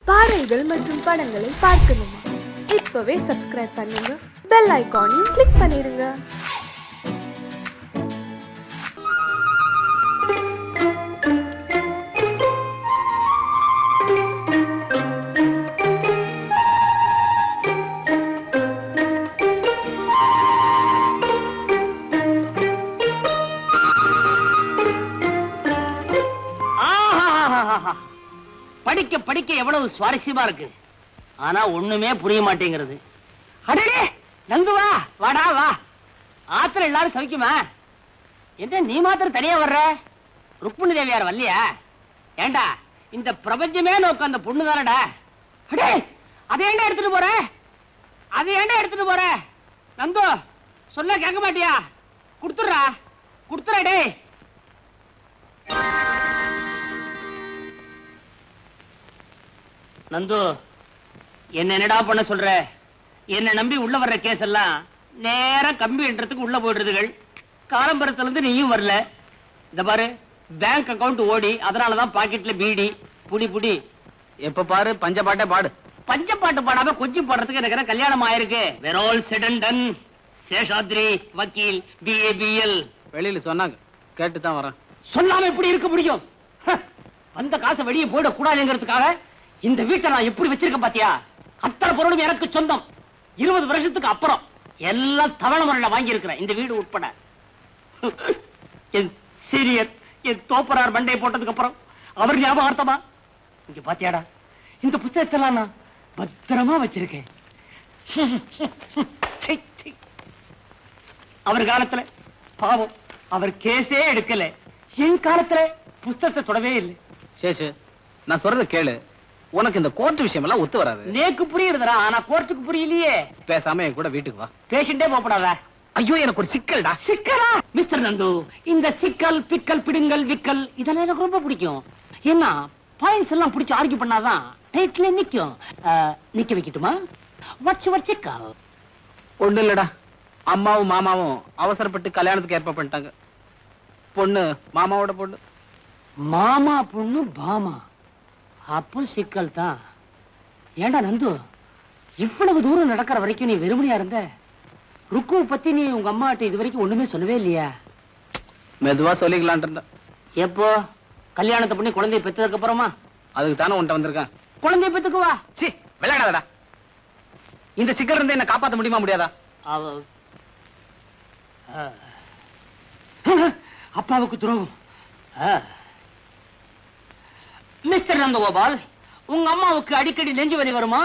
பாடல்கள் மற்றும் படங்களை பார்க்கணுமா? இப்பவே சப்ஸ்கிரைப் பண்ணுங்க, பெல் ஐகானையும் கிளிக் பண்ணிருங்க. படிக்க படிக்க எவ்வளவு சுவாரஸ்யமா இருக்கு. ஆனா ஒண்ணுமே புரிய மாட்டேங்கிறது. அடடே நந்துவா, வாடா வா. ஆத்திர எல்லாரும் சவிக்குமா? என்ன நீ மாத்திரம் தனியா வர்ற? ருக்மிணி தேவியார் வரலையா? ஏண்டா இந்த பிரபஞ்சமே நோக்க அந்த பொண்ணு தானடா. அடே அதை ஏண்டா எடுத்துட்டு போற? அதை ஏண்டா எடுத்துட்டு போற? நந்து சொன்ன கேட்க மாட்டியா? குடுத்துறா குடுத்துறா. டே நந்து, என்னடா பண்ண சொல்ற? என்ன நம்பி உள்ள வர்ற கேஸ் எல்லாம் நேரா கம்பி என்றதுக்கு உள்ள போயிடுறதுகள். காலம்பரத்துல இருந்து நீயும் வரல. இந்த பாரு, பேங்க் அக்கவுண்ட் ஓடி, அதனாலதான் பாக்கெட்ல பீடி. புடி புடி. எப்ப பாரு பஞ்சப்பாட்டே பாடு. பஞ்சப்பாட்டு பாடாம கொஞ்சம் பாடுறதுக்கு எனக்கு கல்யாணம் ஆயிருக்கு. We're all said and done. Seshadri வக்கீல், BABL. வெளியில சொன்னாங்க, கேட்டுதான் வரேன். சொல்லாம எப்படி இருக்க முடியும்? அந்த காசை வெளியே போயிட கூடாதுங்கிறதுக்காக இந்த வீட்டை நான் எப்படி வச்சிருக்கேன் பாத்தியா? அத்தனை பொருளும் எனக்கு சொந்தம். 20 வருஷத்துக்கு அப்புறம் எல்லாம் தவணை முறையில வாங்கி இருக்கிறேன், இந்த வீடு உட்பட. என் சீரியர், என் தோப்பரார் மண்டை போட்டதுக்கு அப்புறம் அவர் ஞாபகார்த்தமா இங்க பாத்தியாடா, இந்த புத்தகத்தெல்லாம் நான் பத்திரமா வச்சிருக்கேன். அவர் காலத்துல பாவம் அவர் கேஸே எடுக்கல. என் காலத்துல புத்தகத்தை தொடவே இல்லை. சேஷு, நான் சொல்றத கேளு. உனக்கு இந்த கோர்ட் விஷயம் எல்லாம் ஒத்து வராது. நேக்கு புரியுதுடா, ஆனா கோர்ட்டுக்கு புரியலையே. பேசாம என் கூட வீட்டுக்கு வா. பேஷண்டே போகப்படாதா? ஐயோ, எனக்கு ஒரு சிக்கல்டா. சிக்கலா? மிஸ்டர் நந்து, இந்த சிக்கல் பிக்கல் பிடுங்கல் விக்கல் இதெல்லாம் எனக்கு ரொம்ப பிடிக்கும். ஏன்னா பாயிண்ட்ஸ் எல்லாம் பிடிச்சு ஆர்கியூ பண்ணாதான் டைட்டிலே நிக்கும். நிக்க வைக்கட்டுமா? வாட்ஸ் யுவர் சிக்கல்? ஒண்ணு இல்லடா, அம்மாவும் மாமாவும் அவசரப்பட்டு கல்யாணத்துக்கு ஏற்பாடு பண்ணிட்டாங்க. பொண்ணு மாமாவோட பொண்ணு. மாமா பொண்ணு பாமா, அப்போ சிக்கல் தான். ஏண்டா நந்து, இவ்வளவு தூரம் நடக்கிற வரைக்கும் நீ வெறுமனையா இருந்த? ருக்குவை பத்தி நீ உங்க அம்மாட்ட இது வரைக்கும் ஒண்ணுமே சொல்லவே இல்லையா? மெதுவா சொல்லிக்கலான் இருந்த. எப்போ கல்யாணத்தை பண்ணி குழந்தைய பெற்றதுக்கு அப்புறமா? அதுக்கு தானே உன்ட்ட வந்திருக்கேன். குழந்தைய பெத்துக்குவா. சி, விளையாடாதடா. இந்த சிக்கல் இருந்து என்ன காப்பாற்ற முடியுமா முடியாதா? அப்பாவுக்கு துரோகம். மிஸ்டர் நந்தகோபால், உங்க அம்மாவுக்கு அடிக்கடி நெஞ்சு வலி வருமா?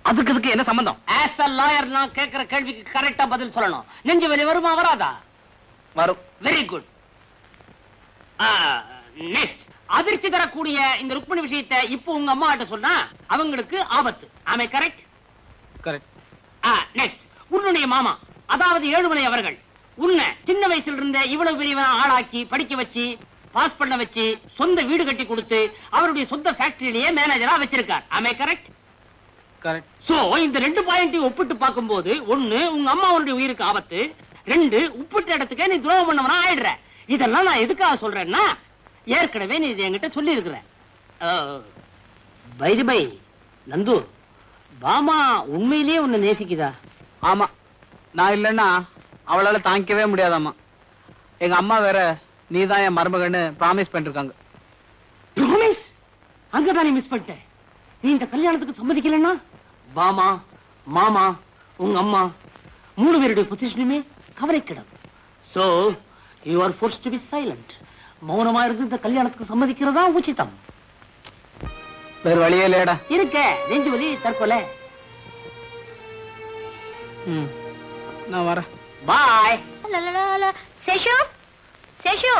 அதுக்கு என்ன சம்பந்தம்? ஆஸ் அ லாயர் நான் கேட்கிற கேள்விக்கு கரெக்டா பதில் சொல்லணும். நெஞ்சு வலி வருமா வராதா? வரும். Very good. நெக்ஸ்ட், அதிர்ச்சி தரக்கூடிய இந்த ருக்மிணி விஷயத்தை இப்போ உங்க அம்மா கிட்ட சொன்னா அவங்களுக்கு ஆபத்து. ஆமே கரெக்ட்? கரெக்ட். நெக்ஸ்ட், உன்னுடைய மாமா அதாவது ஏழுமலை அவர்கள் உன்னை சின்ன வயசுல இருந்த இவ்வளவு பெரியவன ஆளாக்கி படிக்க வச்சு பாஸ் பண்ண வச்சு சொந்த வீடு கட்டி கொடுத்து அவருடைய சொந்த ஃபேக்டரியிலேயே மேனேஜரா வச்சிருக்கார். ஆமே கரெக்ட்? கரெக்ட். சோ இந்த ரெண்டு பாயிண்டையும் ஒப்பிட்டு பார்க்கும்போது, ஒண்ணு உங்க அம்மாவுடைய உயிருக்கு ஆபத்து, 2 உப்பிட்ட இடத்துக்கே நீ துரோகம் பண்ணவனா ஆயிடுற. இதெல்லாம் நான் எதுக்காக சொல்றேன்னா, ஏற்கனவே நீ இது என்கிட்ட சொல்லி இருக்கிற. பை நந்து, பாமா உண்மையிலேயே உன்னை நேசிக்குதா? ஆமா, நான் இல்லைன்னா அவளால தாங்கிக்கவே முடியாதாமா. எங்க அம்மா வேற நீதான் என் மருமகன்னு ப்ராமிஸ் பண்ணிருக்காங்க. ப்ராமிஸ்? அங்கதான் நீ மிஸ் பண்ணிட்ட. நீ இந்த கல்யாணத்துக்கு சம்மதிக்கலன்னா பாமா, மாமா, உங்க அம்மா 3 பேருடைய பொசிஷனுமே கவலைக்கிடம். So you are forced to be silent. மௌனமா இருந்து இந்த கல்யாணத்துக்கு சம்மதிக்கிறதா உச்சிதம். வேற வழியே இல்லையடா. இருக்க நெஞ்சு வலி, தற்கொலை. நான் வரேன். பாய். சேஷு, சேஷு.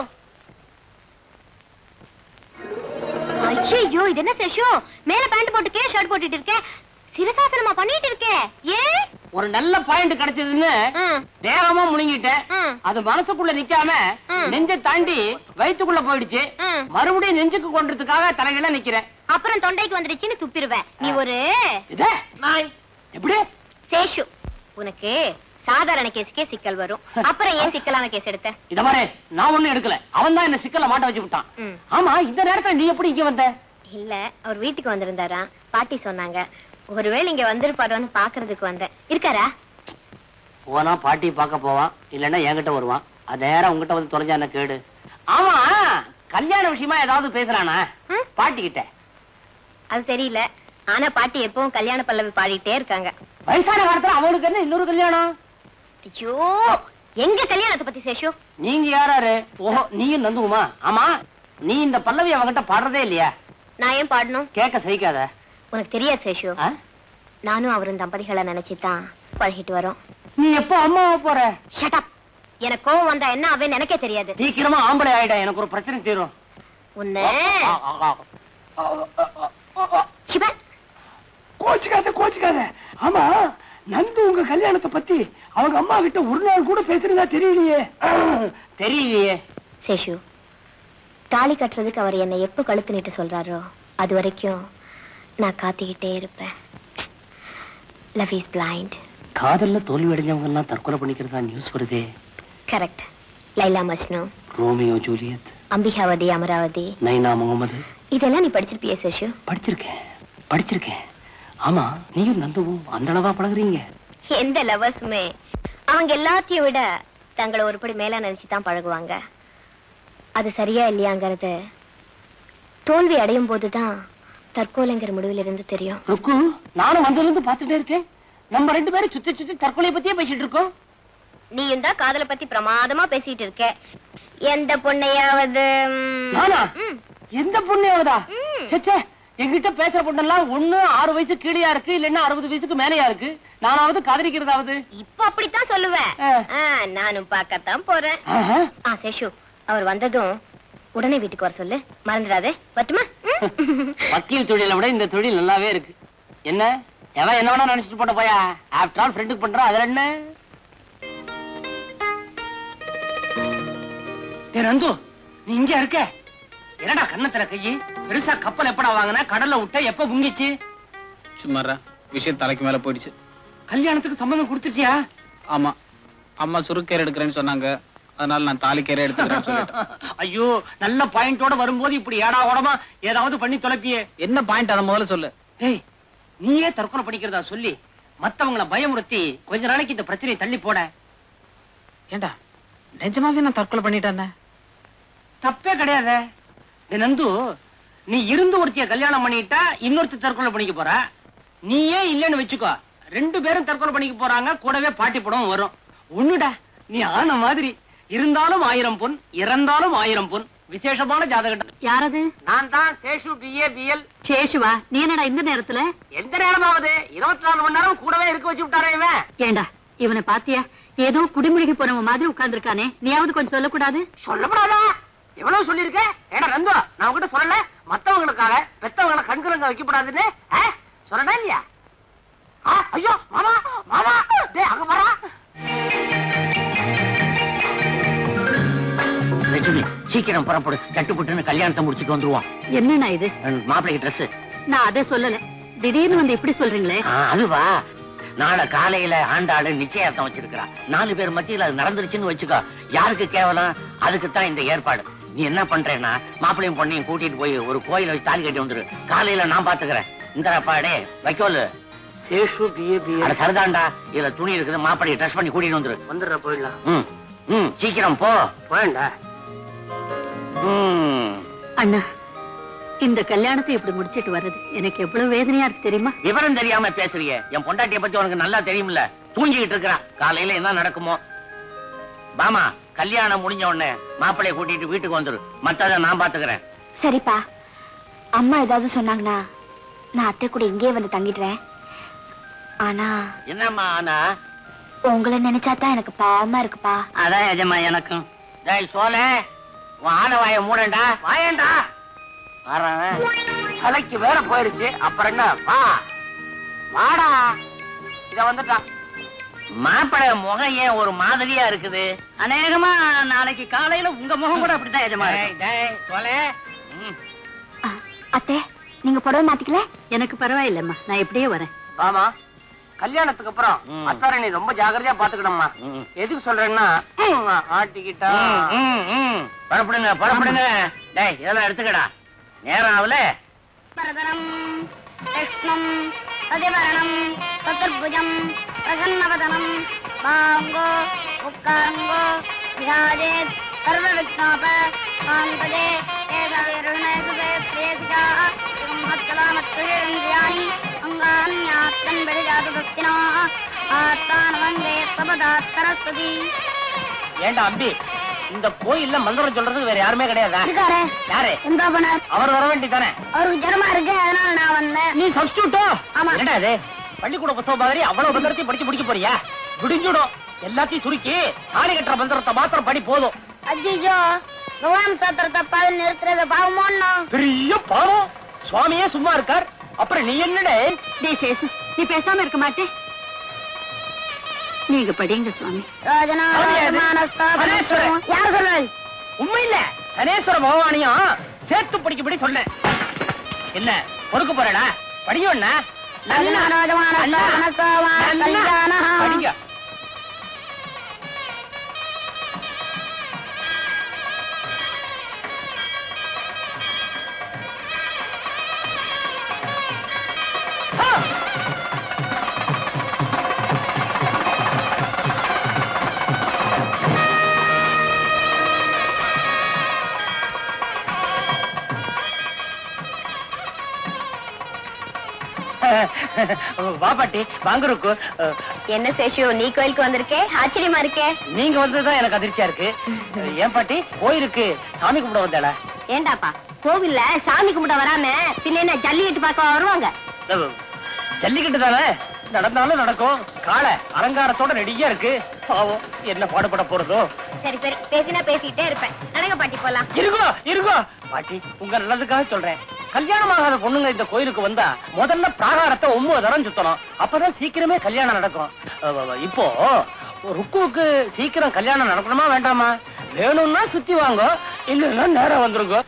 ஐயோ, இது என்ன சேஷு? மேல பேண்ட் போட்டுக்கே ஷர்ட் போட்டுட்டு இருக்க, சிரசாசனமா பண்ணிட்டு இருக்கே. ஏன்? ஒரு நல்ல பாயிண்ட் கிடைச்சதுன்னு வேகமா முழுங்கிட்டேன். அது மனசுக்குள்ள நிக்காம நெஞ்ச தாண்டி வயிற்றுக்குள்ள போயிடுச்சு. மறுபடியும் நெஞ்சுக்கு கொண்டதுக்காக தலைகள நிக்கிறேன். அப்புறம் தொண்டைக்கு வந்துடுச்சுன்னு துப்பிடுவேன். நீ ஒரு எப்படி? சேஷு, உனக்கு சாதாரண கேஸுக்கே சிக்கல் வரும். அப்புறம் ஏன் சிக்கலான கேஸ் எடுத்த? இத மாதிரி நான் ஒண்ணும் எடுக்கல, அவன் தான் என்ன சிக்கல மாட்ட வச்சு விட்டான். ஆமா, இந்த நேரத்துல நீ எப்படி இங்க வந்த? இல்ல, அவர் வீட்டுக்கு வந்திருந்தாரா, பாட்டி சொன்னாங்க. ஒருவேளை இங்க வந்திருப்பாரோன்னு பாக்குறதுக்கு வந்தேன். இருக்காரா? போனா பாட்டி பார்க்க போவான், இல்லன்னா என்கிட்ட வருவான். அது நேரம் உங்ககிட்ட வந்து தொலைஞ்சா என்ன கேடு? ஆமா, கல்யாண விஷயமா ஏதாவது பேசுறானா பாட்டி கிட்ட? அது தெரியல. ஆனா பாட்டி எப்பவும் கல்யாண பல்லவி பாடிட்டே இருக்காங்க. வயசான காலத்துல அவனுக்கு என்ன இன்னொரு கல்யாணம்? ஐயோ, எங்க கல்யாணத்தை பத்தி சேஷு? நீங்க யாராரு? ஓஹோ, நீயும் நந்துகுமா? ஆமா, நீ இந்த பல்லவி அவங்கிட்ட பாடுறதே இல்லையா? நான் ஏன் பாடணும்? கேட்க சகிக்காத. உனக்கு தெரியாது சேஷு, ஆ? நானும் அவரும் தம்பதிகளை நினைச்சுதான் பழகிட்டு வரோம். நீ எப்போ அம்மாவா போற? Shut up. எனக்கு கோவம் வந்தா என்ன அவன் எனக்கே தெரியாது. சீக்கிரமா ஆம்பளை ஆயிடா, எனக்கு ஒரு பிரச்சனை தீரும். உன்னை கோச்சுக்காத கோச்சுக்காத. ஆமா, நந்து உங்க கல்யாணத்தை பத்தி அவங்க அம்மா கிட்ட ஒரு நாள் கூட பேசுறதா தெரியலையே. தெரியலையே சேஷு, தாலி கட்டுறதுக்கு அவர் என்னை எப்ப கழுத்து நீட்டு சொல்றாரோ அது வரைக்கும் நான் காத்திக்கிட்டே இருப்பேன். Love is blind. காதல்ல தோல்வி அடைஞ்சவங்க எல்லாம் தற்கொலை பண்ணிக்கிறதா நியூஸ் வருதே. Correct. Laila Majnu, Romeo Juliet, Ambikavathi, Amaravathi, Naina Mohammed, இதெல்லாம் நீ படிச்சிருப்பியே சேஷு? படிச்சிருக்கேன். ஆமா, நீயும் நந்துவும் அந்த அளவா பழகுறீங்க? எந்த லவர்ஸுமே அவங்க எல்லாத்தையும் விட தங்களை ஒருபடி மேல நினைச்சுதான் பழகுவாங்க. அது சரியா இல்லையாங்கிறது தோல்வி அடையும் போதுதான் தற்கொலைங்கிற முடிவில் இருந்து தெரியும். ருக்கு, நானும் வந்திருந்து பார்த்துட்டே இருக்கேன். நம்ம ரெண்டு பேரும் சுத்தி சுத்தி தற்கொலை பத்தியே பேசிட்டு இருக்கோம். நீயும் தான் காதலை பத்தி பிரமாதமா பேசிட்டு இருக்க. எந்த பொண்ணையாவது? நானா? எந்த பொண்ணையாவதா? ம். சே, என்கிட்ட பேசுற பொண்ணெல்லாம் ஒண்ணு 6 வயசு கீழயா இருக்கு, இல்லன்னா 60 வயசுக்கு மேலயா இருக்கு. நானாவது காதலிக்கிறதாவது? இப்ப அப்படித்தான் சொல்லுவேன். நானும் பார்க்கத்தான் போறேன். சேஷு, அவர் வந்ததும் உடனே வீட்டுக்கு வர சொல்லு. மறந்துடாதே. பட்டுமா? வக்கீல் தொழிலை விட இந்த தொழில் நல்லாவே இருக்கு. என்ன எவன் என்ன வேணா நினைச்சிட்டு போட்ட போயா. ஆஃப்டர் ஆல் ஃப்ரெண்டுக்கு பண்றான், அதுல என்ன? நந்து, நீ இங்க இருக்க? என்னடா கண்ணத்துல கையி? பெருசா கப்பல் எப்படா வாங்கின? கடல்ல விட்ட எப்ப முங்கிச்சு? சும்மாரா, விஷயம் தலைக்கு மேல போயிடுச்சு. கல்யாணத்துக்கு சம்மதம் கொடுத்துட்டியா? ஆமா, அம்மா சுருக்கேர் எடுக்கிறேன்னு சொன்னாங்க. அதனால நான் தாலிக்கேரே எடுத்துக்கிறேன்னு சொல்லிட்டேன். ஐயோ, நல்ல பாயிண்டோட வரும்போது இப்படி ஏடா ஓடமா ஏதாவது பண்ணி தொலைப்பியே. என்ன பாயிண்ட் அதை முதல்ல சொல்லு. டேய், நீயே தற்கொலை பண்ணிக்கிறதா சொல்லி மத்தவங்கள பயமுறுத்தி கொஞ்ச நாளைக்கு இந்த பிரச்சனையை தள்ளி போட. ஏண்டா, நிஜமாவே நான் தற்கொலை பண்ணிட்டேன்? தப்பே கிடையாது. நந்து, நீ இருந்து ஒருத்திய கல்யாணம் பண்ணிட்டா இன்னொருத்தி தற்கொலை பண்ணிக்க போற. நீயே இல்லன்னு வச்சுக்கோ, 2 பேரும் தற்கொலை பண்ணிக்க போறாங்க. கூடவே பாட்டி படம் வரும். ஒண்ணுடா, நீ ஆன மாதிரி இருந்தாலும் 1000 பொன், இறந்தாலும் 1000 பொன். விசேஷமான ஜாதகம். யாரது? நான் தான் சேஷு, BA BL. சேஷுவா? நீ என்னடா இந்த நேரத்துல? எந்த நேரமாவது 24 மணி நேரம் கூடவே இருக்க வச்சு விட்டாரே இவன். ஏண்டா, இவனை பாத்தியா? ஏதோ குடிமுழுகி போனவன் மாதிரி உட்கார்ந்துருக்கானே. நீயாவது கொஞ்சம் சொல்லக்கூடாது? சொல்லக்கூடாதா? எவ்வளவு சொல்லிருக்க? ஏடா நந்து, நான் உங்ககிட்ட சொல்லல மத்தவங்களுக்காக பெத்தவங்களை கண்கலங்க வைக்கப்படாதுன்னு? சொல்லடா இல்லையா? ஐயோ மாமா, மாமா, டேய் அங்க வரா. லட்சுமி, சீக்கிரம் புறப்படு. தட்டுப்புட்டுன்னு கல்யாணத்தை முடிச்சுட்டு வந்துருவான். என்னண்ணா இது? மாப்பிள்ளைக்கு ட்ரெஸ். நான் அதை சொல்லல, திடீர்னு வந்து இப்படி சொல்றீங்களே. அதுவா, நாளை காலையில ஆண்டாளு நிச்சயார்த்தம் வச்சிருக்கிறா. 4 பேர் மத்தியில அது நடந்துருச்சுன்னு வச்சுக்கோ, யாருக்கு கேவலம்? அதுக்குத்தான் இந்த ஏற்பாடு. நீ என்ன பண்றேன்னா, மாப்பிள்ளையும் பொண்ணையும் கூட்டிட்டு போய் ஒரு கோயில வச்சு தாலி கட்டி வந்துரு. காலையில நான் பாத்துக்கிறேன். இந்த பாடே வைக்கோலு. Seshu, BA BL. சரிதான்டா, இதுல துணி இருக்குது. மாப்பிள்ளைய ட்ரெஸ் பண்ணி கூட்டிட்டு வந்துடுற போயிடலாம். சீக்கிரம் போ. போயண்டா. அண்ணா, இந்த கல்யாணத்தை இப்படி முடிச்சிட்டு வர்றது எனக்கு எவ்வளவு வேதனையா இருக்கு தெரியுமா? விவரம் தெரியாம பேசுறிய. என் பொண்டாட்டிய பத்தி உனக்கு நல்லா தெரியும்ல. தூங்கிட்டு இருக்கிறா. காலையில என்ன நடக்குமோ. பாமா, கல்யாணம் முடிஞ்ச உடனே மாப்பிள்ளைய கூட்டிட்டு வீட்டுக்கு வந்துரு. மத்தத நான் பாத்துக்கிறேன். சரிப்பா. அம்மா ஏதாவது சொன்னாங்கன்னா நான் அத்தை கூட இங்கே வந்து தங்கிடுறேன். ஆனா என்னம்மா? ஆனா உங்களை நினைச்சாதான் எனக்கு பாவமா இருக்குப்பா. அதான் எஜமா எனக்கும். டேய் சோலே, உன் ஆனவாய மூடண்டா. வாயண்டா. வரேன். தலைக்கு வேற போயிடுச்சு. அப்புறம் என்ன? வா வாடா. இத வந்துட்டான். மாப்பிள முகம் ஏன் ஒரு மாதிரியா இருக்குது? அநேகமா நாளைக்கு காலையில உங்க முகம் கூட அப்படித்தான் எஜமா. அத்தை, நீங்க புடவை மாத்திக்கல? எனக்கு பரவாயில்லம்மா, நான் இப்படியே வரேன். ஆமா, கல்யாணத்துக்கு அப்புறம் அத்தாரை நீ ரொம்ப ஜாக்கிரதையா பாத்துக்கணும்மா. எதுக்கு சொல்றேன்னா, ஆட்டிக்கிட்டா புறப்படுங்க புறப்படுங்க. டேய், இதெல்லாம் எடுத்துக்கடா. நேரம் ஆகல. கிருஷ்ணம் அதிவரணம் சதுர்புஜம் பிரசன்னவதனம் பாங்கோ உக்காங்கோ விராஜேத் சர்வ விக்னோப சாந்ததே ஏதவேருணேசுவே பிரேதிஜா மத்கலாமத்குஜேந்திரியாணி அங்கான்யாத்தன் பெரிஜாது பக்தினோ ஆத்தான் வந்தே சபதா சரஸ்வதி. ஏண்டா அம்பி, இந்த கோயில்ல மந்திரம் சொல்றது வேற யாருமே கிடையாதா? இருக்காரே. யாரு? இந்தாபனர். அவர் வர வேண்டியதானே? அவருக்கு ஜரமா இருக்கு, அதனால நான் வந்தேன். நீ சப்ஸ்டியூட்டோ? ஆமா. என்னடா இது பள்ளிக்கூட புத்தகம் மாதிரி அவ்வளவு மந்திரத்தையும் படிச்சு முடிக்க போறியா? விடிஞ்சுடும். எல்லாத்தையும் சுருக்கி தாலி கட்டுற மந்திரத்தை மாத்திரம் படி போதும். ஐயோ, பகவான் சாத்திரத்தை பாதி நிறுத்துறது பாவமோன்னா? பெரிய பாவம். சுவாமியே சும்மா இருக்கார், அப்புறம் நீ என்னடே? டேய் சேசு, நீ பேசாம இருக்க மாட்டே? நீங்க படிங்க சுவாமி. யார் சொல்றாங்க? உண்மை இல்ல, சனேஸ்வர பகவானையும் சேர்த்து படிக்கப்படி சொன்னேன். என்ன பொறுக்க போறடா? படியும் படிங்க. வா பாட்டி, வாங்க ருக்கு. என்ன சேஷு, நீ கோயிலுக்கு வந்திருக்கே, ஆச்சரியமா இருக்கே. நீங்க வந்ததுதான் எனக்கு அதிர்ச்சியா இருக்கு. ஏன் பாட்டி, கோயிலுக்கு சாமி கும்பிட வந்தாளா? ஏண்டாப்பா, கோவில்ல சாமி கும்பிட வராம பின்ன என்ன ஜல்லிக்கட்டு பார்க்க வருவாங்க? ஜல்லிக்கட்டு தானே, நடந்தாலும் நடக்கும். காளை அலங்காரத்தோட ரெடியா இருக்கு. பாவம், என்ன பாடுபட போறதோ. சரி சரி, பேசினா பேசிட்டே இருப்பேன். நடங்க பாட்டி, போலாம். இருக்கோ இருக்கோ பாட்டி, உங்க நல்லதுக்காக சொல்றேன். கல்யாணம் ஆகாத பொண்ணுங்க இந்த கோயிலுக்கு வந்தா முதல்ல பிராகாரத்தை 9 தரம் சுத்தணும். அப்பதான் சீக்கிரமே கல்யாணம் நடக்கும். இப்போ ருக்குவுக்கு சீக்கிரம் கல்யாணம் நடக்கணுமா வேண்டாமா? வேணும்னா சுத்தி வாங்க, இல்லைன்னா நேரம் வந்துருங்க.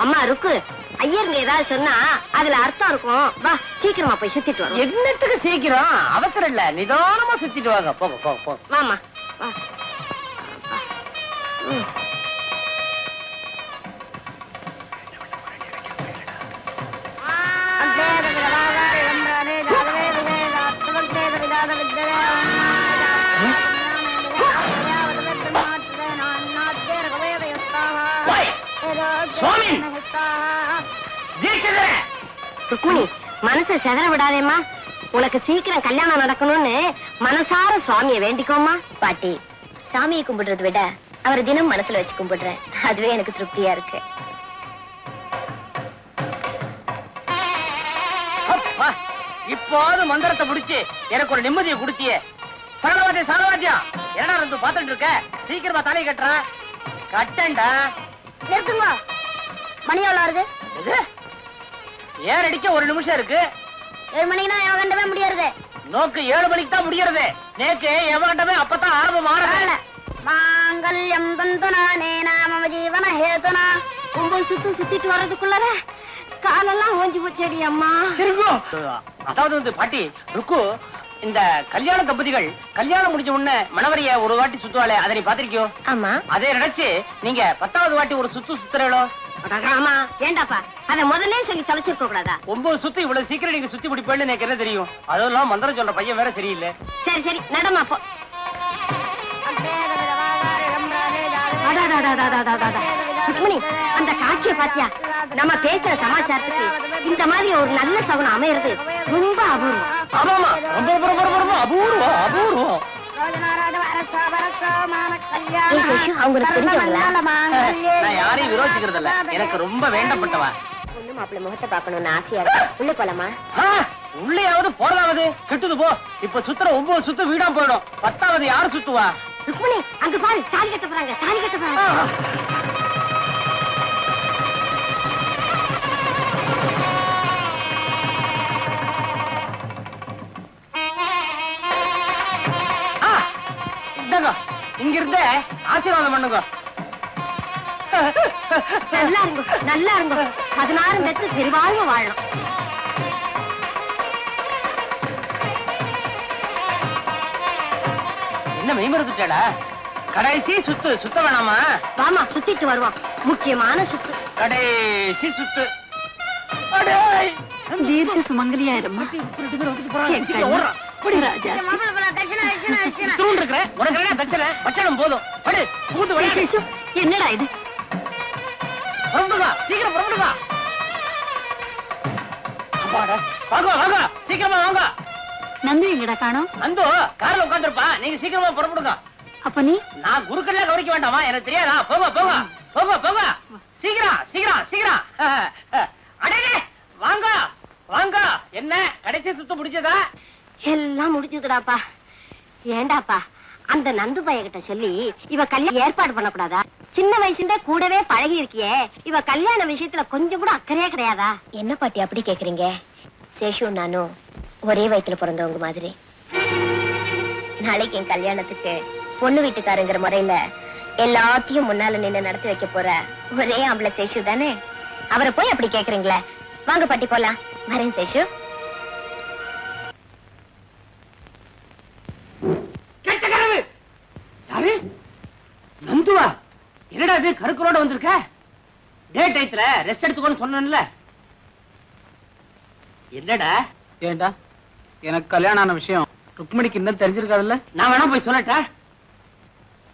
அம்மா ருக்கு, ஐயருங்க ஏதாவது சொன்னா அதுல அர்த்தம் இருக்கும். வா, சீக்கிரமா போய் சுத்திட்டு வரும். என்னத்துக்கு சீக்கிரம்? அவசரம் இல்ல, நிதானமா சுத்திட்டு வாங்க. போங்க போங்க போங்க. வாமா வா. ருக்குணி, மனசை செதற விடாதேம்மா. உனக்கு சீக்கிரம் கல்யாணம் நடக்கணும்னு மனசார சுவாமியை வேண்டிக்கோமா. பாட்டி, சாமியை கும்பிடுறத விட அவரை தினம் மனசுல வச்சு கும்பிடுறேன். அதுவே எனக்கு திருப்தியா இருக்கு. இப்போது மந்திரத்தை முடிச்சு எனக்கு ஒரு நிம்மதியை குடுத்தியே. சகலவாத்தியம் சகலவாத்தியம், என்னடா இருந்து பாத்துட்டு இருக்க? சீக்கிரமா தலை கட்டுற. கட்டண்டா. நிறுத்துங்க. மணி எவ்வளவு வருது? ஏன் அடிக்க 1 நிமிஷம் இருக்கு. 7 மணிக்குனா எவன் கண்டவே முடியாது. நோக்கு 7 மணிக்கு தான் முடியறது. நேக்கு எவன் கண்டவே அப்பதான் ஆரம்பம் ஆரம்ப. மாங்கல்யம் தந்துனானே நாம ஜீவன ஹேதுனா. 9 சுத்திட்டு வர்றதுக்குள்ளர காலெல்லாம் ஓஞ்சி போச்சேடி அம்மா. அதாவது பாட்டி, ருக்கு, இந்த கல்யாண தம்பதிகள் கல்யாணம் முடிஞ்ச உடனே மணவரைய ஒரு வாட்டி சுத்துவாளே, அதை நீ பாத்திருக்கியோ? ஆமா. அதே நினைச்சு நீங்க 10வது வாட்டி ஒரு சுத்துறீங்களோ? ஆமா. ஏண்டாப்பா, அத முதல்ல சொல்லி தொலைச்சிருக்க கூடாதா? 9 சுத்து இவ்வளவு சீக்கிரம் நீங்க சுத்தி முடிப்பேன்னு எனக்கு என்ன தெரியும்? அதெல்லாம் மந்திரம் சொல்ற பையன் வேற சரியில்லை. சரி சரி, நடமா போ. ருக்மிணி, அந்த காட்சியை பாத்தியா? நம்ம பேசுற சமாச்சாரத்துக்கு இந்த மாதிரி ஒரு நல்ல சகுனம் அமையிறது ரொம்ப அபூர்வம். ஆமாமா, ரொம்ப அபூர்வம் அபூர்வம். அவங்களுக்கு தெரிஞ்சவங்களா? நான் யாரையும் விரோதிக்கிறது இல்ல, எனக்கு ரொம்ப வேண்டப்பட்டவா. பொண்ணு மாப்பிள்ளை முகத்தை பாக்கணும்னு ஆசையா இருக்கு. உள்ள போலாமா? உள்ளேயாவது போறதாவது கிட்டுது போ. இப்ப சுத்துற 9 சுத்து வீடா போயிடும். 10வது யாரு சுத்துவா? ருக்மிணி, அங்க பாரு, தாலி கட்ட போறாங்க, தாலி கட்ட போறாங்க. இங்க இருந்த ஆசீர்வாதம் பண்ணுங்க. நல்லா இருங்க, நல்லா இருங்க. 16 பெற்று பெருவாழ்வு வாழணும். என்ன மெய்மறந்துட்டா? கடைசி சுத்து சுத்த வேணாமா? வாமா, சுத்திட்டு வருவோம். முக்கியமான சுத்து. கடைசி சுத்து. அடே தீர்க்க சுமங்கலியாயிரம்மா என் கண்ணு. ராஜா போதும் படு, கூட்டு விளையாடு. சேஷு, என்னடா இது? புறப்படுங்க, சீக்கிரம் புறப்படுங்க. அப்பாடா, வாங்க வாங்க, சீக்கிரமா வாங்க. நந்து எங்கடா காணோம்? நந்து கார்ல உட்கார்ந்திருப்பா, நீங்க சீக்கிரமா புறப்படுங்க. அப்ப நீ நான் குருக்கள்ல கவனிக்க வேண்டாமா? எனக்கு தெரியாதா? போங்க போங்க போங்க போங்க, சீக்கிரம் சீக்கிரம் சீக்கிரம். அடே வாங்க வாங்க. என்ன கடைசி சுத்தம் முடிச்சதா? எல்லாம் முடிஞ்சதுடாப்பா. ஏண்டாப்பா, அந்த நந்து பையகிட்ட சொல்லி இவ கல்யாணம் ஏற்பாடு பண்ணக்கூடாதா? சின்ன வயசுல கூடவே பழகி இருக்கியே, இவ கல்யாண விஷயத்துல கொஞ்சம் கூட அக்கறையே கிடையாதா? என்ன பாட்டி அப்படி கேக்குறீங்க? சேஷு நானும் ஒரே வயித்துல பிறந்தவங்க மாதிரி. நாளைக்கு என் கல்யாணத்துக்கு பொண்ணு வீட்டுக்காரங்கிற முறையில எல்லாத்தையும் முன்னால நின்னு நடத்தி வைக்க போற ஒரே ஆம்பளை சேஷு தானே. அவரை போய் அப்படி கேக்குறீங்களே. வாங்க பாட்டி போலாம். வரேன் சேஷு. கெட்ட கனவு. யாரு? நந்துவா? என்னடா இது கருக்கரோட வந்திருக்க? டேட் ஐத்துல ரெஸ்ட் எடுத்துக்கோன்னு சொன்னேன்ல. என்னடா? ஏண்டா எனக்கு கல்யாணம் ஆன விஷயம் ருக்மணிக்கு இன்னும் தெரிஞ்சிருக்காதுல்ல? நான் வேணா போய் சொல்லட்டா?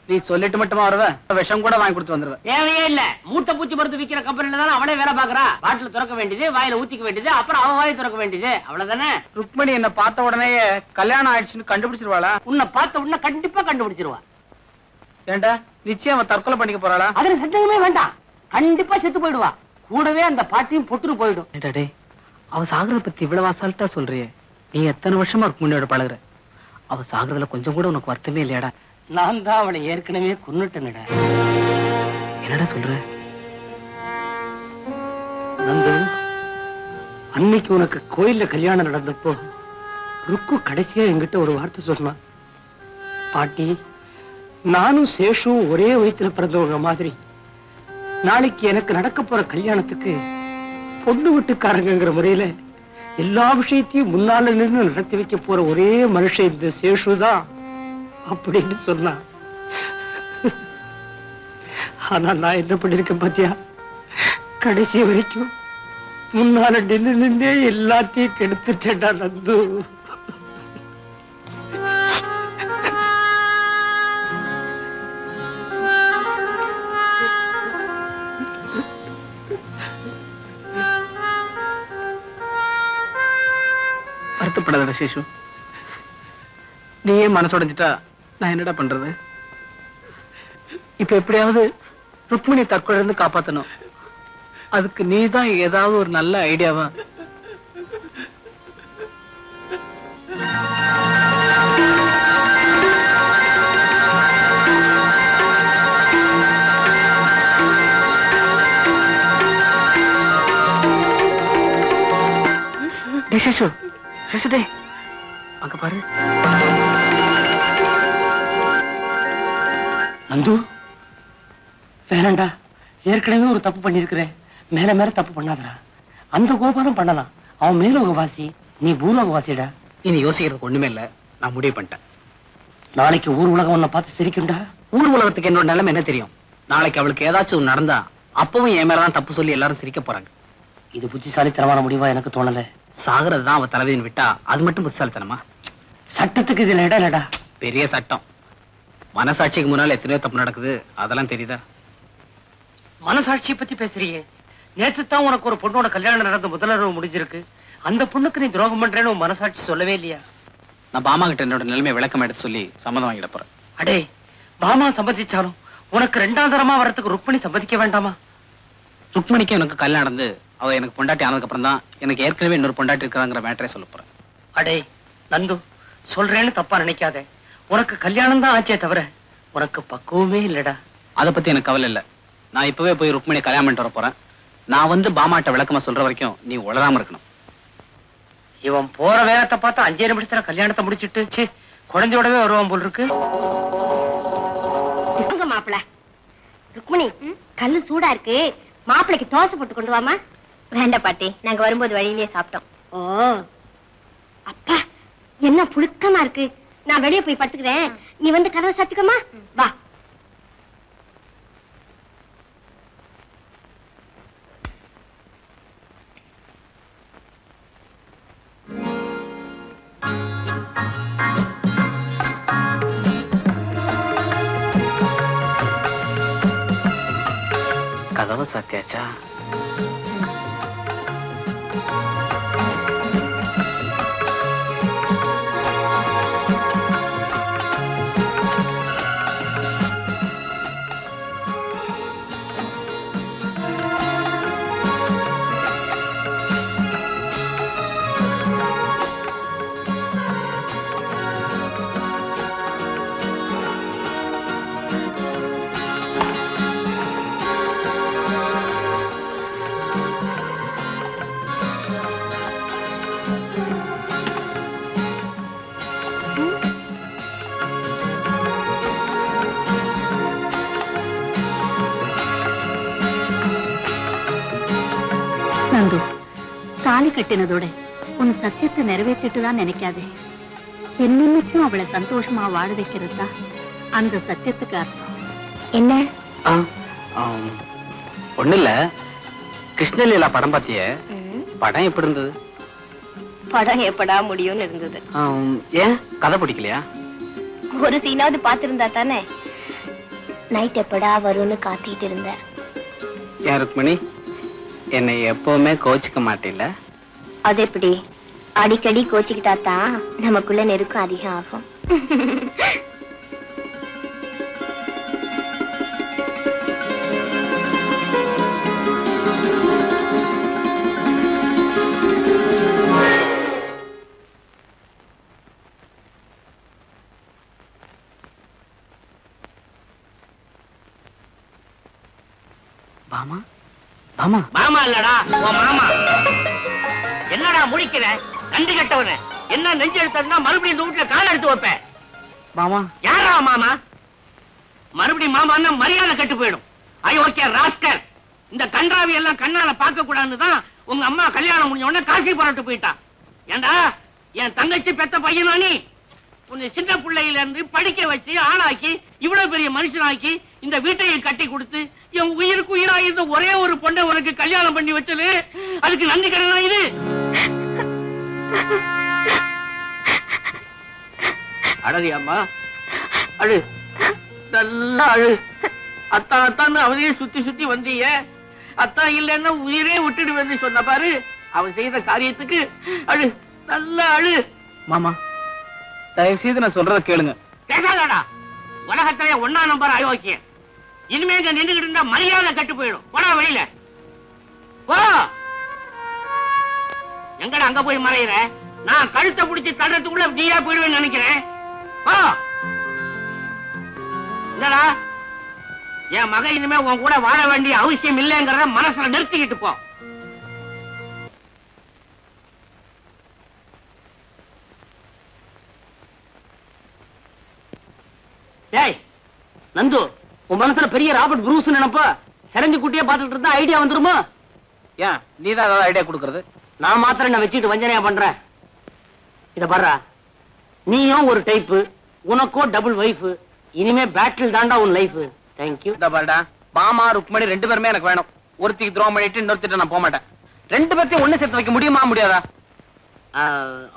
நீ சொல்லிட்டு மட்டுமா வருவ? விஷம் கூட வாங்கி கொடுத்து வந்துருவேன். தேவையே இல்ல. மூட்டை பூச்சி மருந்து விக்கிற கம்பெனில தானே அவளே வேலை பாக்குறா. பாட்டில் திறக்க வேண்டியது, வாயில ஊத்திக்க வேண்டியது, அப்புறம் அவன் வாயை திறக்க வேண்டியது, அவ்வளவுதானே. ருக்மணி என்ன பார்த்த உடனே கல்யாணம் ஆயிடுச்சுன்னு கண்டுபிடிச்சிருவாளா? உன்னை பார்த்த உடனே கண்டிப்பா கண்டுபிடிச்சிருவா. ஏண்டா நிச்சயம் அவ தற்கொலை பண்ணிக்க போறாளா? அதுல சந்தேகமே வேண்டாம். கண்டிப்பா செத்து போயிடுவா. கூடவே அந்த பாட்டியும் பொட்டுரு போயிடும். டே, அவ சாகுறத பத்தி இவ்வளவு அசால்ட்டா சொல்றியே. நீ எத்தனை வருஷமா ருக்மணியோட பழகுற. அவ சாகுறதுல கொஞ்சம் கூட உனக்கு வருத்தமே இல்லையாடா? நான் தான் அவளை ஏற்கனவே கொன்னுட்டேன்டா. என்னடா சொல்ற? நந்து, அன்னைக்கு உனக்கு கோயில்ல கல்யாணம் நடந்தப்போ ருக்கு கடைசியா என்கிட்ட ஒரு வார்த்தை சொன்னா. பாட்டி, நானும் சேஷும் ஒரே வயித்துல பிறந்தவங்க மாதிரி நாளைக்கு எனக்கு நடக்க போற கல்யாணத்துக்கு பொண்ணு வீட்டுக்காரங்கிற முறையில எல்லா விஷயத்தையும் முன்னால நின்று நடத்தி வைக்க போற ஒரே மனுஷன் இந்த சேஷுதான் அப்படின்னு சொன்னா. ஆனா நான் என்ன பண்ணிருக்கேன் பாத்தியா? கடைசி வரைக்கும் முன்னால நின்று எல்லாத்தையும் கெடுத்துட்டேன்டா நந்து. வருத்தப்படாத சேஷு. நீயே மனசுடைஞ்சிட்டா நான் என்னடா பண்றது? இப்ப எப்படியாவது ருக்மிணி தற்கொலை இருந்து காப்பாத்தணும். அதுக்கு நீதான் ஏதாவது ஒரு நல்ல ஐடியாவா? சேஷு சேஷு டே, அங்க பாரு. நந்து, வேணாண்டா. ஏற்கனவே ஒரு தப்பு பண்ணிருக்கிறேன். மேல மேல தப்பு பண்ணாதடா. அந்த கோபாலம் பண்ணலாம். அவன் மேலோகவாசி, நீ பூலோகவாசிடா. இனி யோசிக்கிறதுக்கு ஒண்ணுமே இல்ல. நான் முடிவு பண்ணிட்டேன். நாளைக்கு ஊர் உலகம் உன்னை பார்த்து சிரிக்கும்டா. ஊர் உலகத்துக்கு என்னோட நிலைமை என்ன தெரியும்? நாளைக்கு அவளுக்கு ஏதாச்சும் நடந்தா அப்பவும் என் மேலதான் தப்பு சொல்லி எல்லாரும் சிரிக்க போறாங்க. இது புத்திசாலித்தனமான முடிவா எனக்கு தோணல. சாகுறதுதான் அவ தலைவின்னு விட்டா அது மட்டும் புத்திசாலித்தனமா? சட்டத்துக்கு இதுல இடம் இல்லடா. பெரிய சட்டம். மனசாட்சிக்கு முன்னால எத்தனையோ தப்பு நடக்குது, அதெல்லாம் தெரியுதா? மனசாட்சியை பத்தி பேசுறியே. நேற்று தான் உனக்கு ஒரு பொண்ணோட கல்யாணம் நடந்த முதலரவு முடிஞ்சிருக்கு. அந்த பொண்ணுக்கு நீ துரோகம் பண்றேன்னு உன் மனசாட்சி சொல்லவே இல்லையா? நான் பாமா கிட்ட என்னோட நிலைமை விளக்கம் எடுத்து சொல்லி சம்மதம் வாங்கிட போறேன். அடே, பாமா சம்மதிச்சாலும் உனக்கு ரெண்டாம் தரமா வரத்துக்கு ருக்மணி சம்மதிக்க வேண்டாமா? ருக்மணிக்கு எனக்கு கல்யாணம் நடந்து அவ எனக்கு பொண்டாட்டி ஆனதுக்கு அப்புறம் தான் எனக்கு ஏற்கனவே இன்னொரு பொண்டாட்டி இருக்கிறாங்கிற மேட்டரே சொல்ல போறேன். அடே நந்து, சொல்றேன்னு தப்பா நினைக்காத. உனக்கு கல்யாணம் தான் ஆச்சே தவிர உனக்கு பக்குவமே இல்லடா. அதை பத்தி எனக்கு கவலை இல்ல. நான் இப்பவே போய் ருக்மணி கல்யாணம் பண்ணிட்டு வர போறேன். நான் வந்து பாமாட்ட விளக்கமா சொல்ற வரைக்கும் நீ உளராம இருக்கணும். இவன் போற வேகத்தை பார்த்தா 5 நிமிஷத்துல கல்யாணத்தை முடிச்சிட்டு குழந்தையோடவே வருவான் போல் இருக்கு. மாப்பிள ருக்மணி, கல்லு சூடா இருக்கு. மாப்பிளைக்கு தோசை போட்டு கொண்டு வாமா. வேண்டாம் பாட்டி, நாங்க வரும்போது வழியிலேயே சாப்பிட்டோம். ஓ அப்பா, என்ன புழுக்கமா இருக்கு. நான் வெளியே போய் படுத்துக்கிறேன். நீ வந்து கதவை சாத்திக்கமா. வா. கதவை சாத்தியாச்சா? நந்து, தாலி கட்டினதோட உன் சத்தியத்தை நிறைவேற்றிட்டு தான் நினைக்காதே. என்னைக்கும் அவளை சந்தோஷமா வாழ வைக்கிறது தான் அந்த சத்தியத்துக்கு அர்த்தம். என்ன? ஒண்ணு இல்ல, கிருஷ்ணலீலா படம் பாத்திய? படம் எப்படி இருந்தது? படம் எப்படா முடியும்னு இருந்தது. ஏன் கதை பிடிக்கலையா? ஒரு சீனாவது பாத்திருந்தா தானே. நைட் எப்படா வரும்னு காத்திட்டு இருந்தேன். ஏன் ருக்மணி, என்னை எப்பவுமே கோச்சிக்க மாட்டேல? அது எப்படி? அடிக்கடி கோச்சிக்கிட்டா தான் நமக்குள்ள நெருக்கம் அதிகம் ஆகும். பாமா, பாமா, மாமா இல்லடா உன் மாமா. என்னடா முடிக்கிற நன்றி கட்டவன? என்ன நெஞ்சு எடுத்ததுன்னா மறுபடியும் இந்த வீட்டுல கால எடுத்து வைப்பேன். மாமா. யாரா மாமா? மறுபடியும் மாமான்னா மரியாதை கெட்டு போயிடும். ஓகே ராஸ்கர், இந்த கன்றாவி எல்லாம் கண்ணால பார்க்க கூடாதுன்னு தான் உங்க அம்மா கல்யாணம் முடிஞ்ச உடனே காசி புறட்டு போயிட்டா. ஏண்டா என் தங்கச்சி பெத்த பையனா நீ? உன்னை சின்ன பிள்ளையில இருந்து படிக்க வச்சு ஆளாக்கி இவ்வளவு பெரிய மனுஷனாக்கி இந்த வீட்டையை கட்டி கொடுத்து என் உயிருக்கு உயிரா இருந்த ஒரே ஒரு பொண்ணை உனக்கு கல்யாணம் பண்ணி வச்சது அதுக்கு நன்றி கடனா இது? அழகு அம்மா, அழு, நல்லா அழு. அத்தா அத்தான்னு அவனையே சுத்தி சுத்தி வந்தீங்க. அத்தா இல்லைன்னா உயிரே விட்டுடு வந்து சொன்ன பாரு. அவன் செய்த காரியத்துக்கு அழு, நல்லா அழு. மாமா, தயவு செய்து நான் சொல்றத கேளுங்க. பேசாதடா, உலகத்திலே 1ஆம் நம்பர் அயோக்கியம். இனிமே இங்க நின்றுகிட்டு இருந்தா மரியாதை கட்டு போயிடும். போடா வெளியில போ. எங்கடா அங்க போய் மறையிற? நான் கழுத்தை பிடிச்சி தள்ளுறதுக்குள்ள நீயா போயிடுவேன்னு நினைக்கிறேன். போ. என்னடா, என் மகன் இனிமே உன் கூட வாழ வேண்டிய அவசியம் இல்லைங்கிறத மனசுல நிறுத்திக்கிட்டு போ. டேய் நந்து, உன் மனசுல பெரிய ராபர்ட் ப்ரூஸ் நினைப்ப செரஞ்சு குட்டியே பார்த்துட்டு இருந்தா ஐடியா வந்துருமா? ஏன் நீதான் ஏதாவது ஐடியா கொடுக்கறது? நான் மாத்திரம் என்ன வச்சுட்டு வஞ்சனையா பண்றேன்? இத பாருடா, நீயும் ஒரு டைப்பு, உனக்கோ டபுள் வைஃப். இனிமே பேட்டில் தாண்டா உன் லைஃப். தேங்க்யூ. இத பாருடா, மாமா ருக்மணி 2 பேருமே எனக்கு வேணும். ஒருத்திக்கு துரோகம் பண்ணிட்டு இன்னொருத்திட்ட நான் போக மாட்டேன். 2 பேர்த்தையும் ஒண்ணு சேர்த்து வைக்க முடியுமா முடியாதா?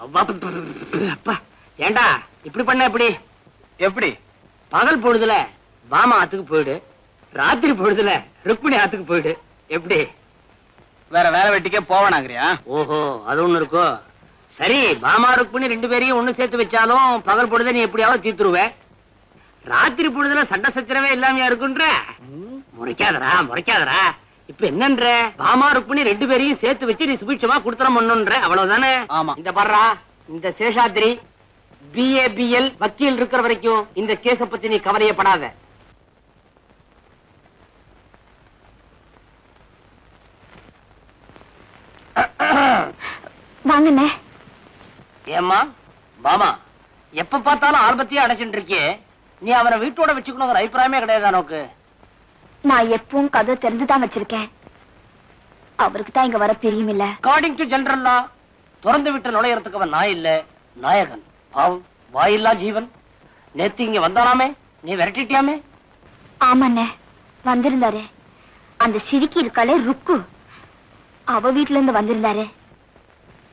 அப்பா, ஏண்டா இப்படி பண்ண? எப்படி எப்படி? பகல் பொழுதுல மாமா ஆத்துக்கு போயிடு, ராத்திரி பொழுதுல ருக்மிணி ஆத்துக்கு போயிடு. எப்படி? வேற வேலை வெட்டிக்கே போவானாங்கறியா? ஓஹோ, அது ஒண்ணு இருக்கோ. சரி, மாமா ருக்மிணி 2 பேரையும் ஒண்ணு சேர்த்து வச்சாலும் பகல் பொழுத நீ எப்படியாவது தீத்துருவ. ராத்திரி பொழுதுல சண்டை சச்சரவே இல்லாமையா இருக்குன்ற? முறைக்காதரா முறைக்காதரா. இப்ப என்னன்ற? மாமா ருக்மிணி 2 பேரையும் சேர்த்து வச்சு நீ சுபிட்சமா குடுத்தனம் பண்ணுன்ற, அவ்வளவுதானே? ஆமா. இந்த பர்றா, இந்த சேஷாத்ரி BABL வக்கீல் இருக்கிற வரைக்கும் இந்த கேஸ பத்தி நீ கவலையப்படாத. வாங்கண்ணே. ஏம்மா மாமா, எப்ப பார்த்தாலும் ஆல்பத்தையே அடைச்சுட்டு இருக்கியே, நீ அவரை வீட்டோட வச்சுக்கணுங்கிற அபிப்பிராயமே கிடையாது நோக்கு? நான் எப்பவும் கதை தெரிஞ்சுதான் வச்சிருக்கேன். அவருக்கு தான் இங்க வர பிரியும் இல்ல. அக்கார்டிங் டு ஜெனரல் லா, திறந்து விட்டு நுழையறதுக்கு அவன் நாய் இல்ல, நாயகன். பாவம், வாயில்லா ஜீவன். நேத்து இங்க வந்தாராமே, நீ விரட்டிட்டியாமே? ஆமாண்ணே, வந்திருந்தாரு. அந்த சிரிக்கி இருக்காளே ருக்கு, அவ வீட்டுல இருந்து வந்திருந்தாரு.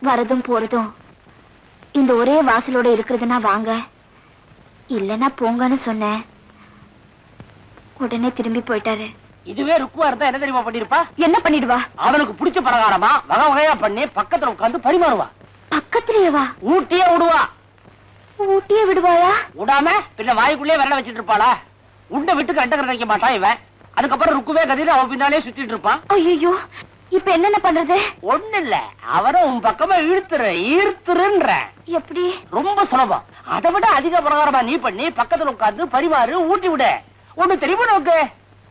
வரதும் போறதும் இந்த ஒரே வாசலோட இருக்கிறதுனா வாங்க, இல்லன்னா போங்கன்னு சொன்னேன். உடனே திரும்பி போயிட்டாரு. இதுவே ருக்குவா இருந்தா என்ன தெரியுமா பண்ணிருப்பா? என்ன பண்ணிடுவா? அவனுக்கு பிடிச்ச பலகாரமா வகை வகையா பண்ணி பக்கத்துல உட்கார்ந்து பரிமாறுவா. பக்கத்துலயேவா? ஊட்டியே விடுவா. ஊட்டியே விடுவாயா? விடாம பின்ன வாய்க்குள்ளே விரல வச்சிட்டு இருப்பாளா? உண்டை விட்டு அண்டை வைக்க மாட்டான் இவன். அதுக்கப்புறம் ருக்குவே கதிர அவன் பின்னாலே சுத்திட்டு இருப்பான். ஐயோ, இப்ப என்னென்ன பண்றது? ஒண்ணு இல்ல, அவரை உன் பக்கமா ஈர்த்துருன்ற. எப்படி? ரொம்ப சுலபம். அதை விட அதிக பிரகாரமா நீ பண்ணி பக்கத்துல உட்கார்ந்து பரிமாறு, ஊட்டி விடு. ஒண்ணு தெரியுமா நோக்கு?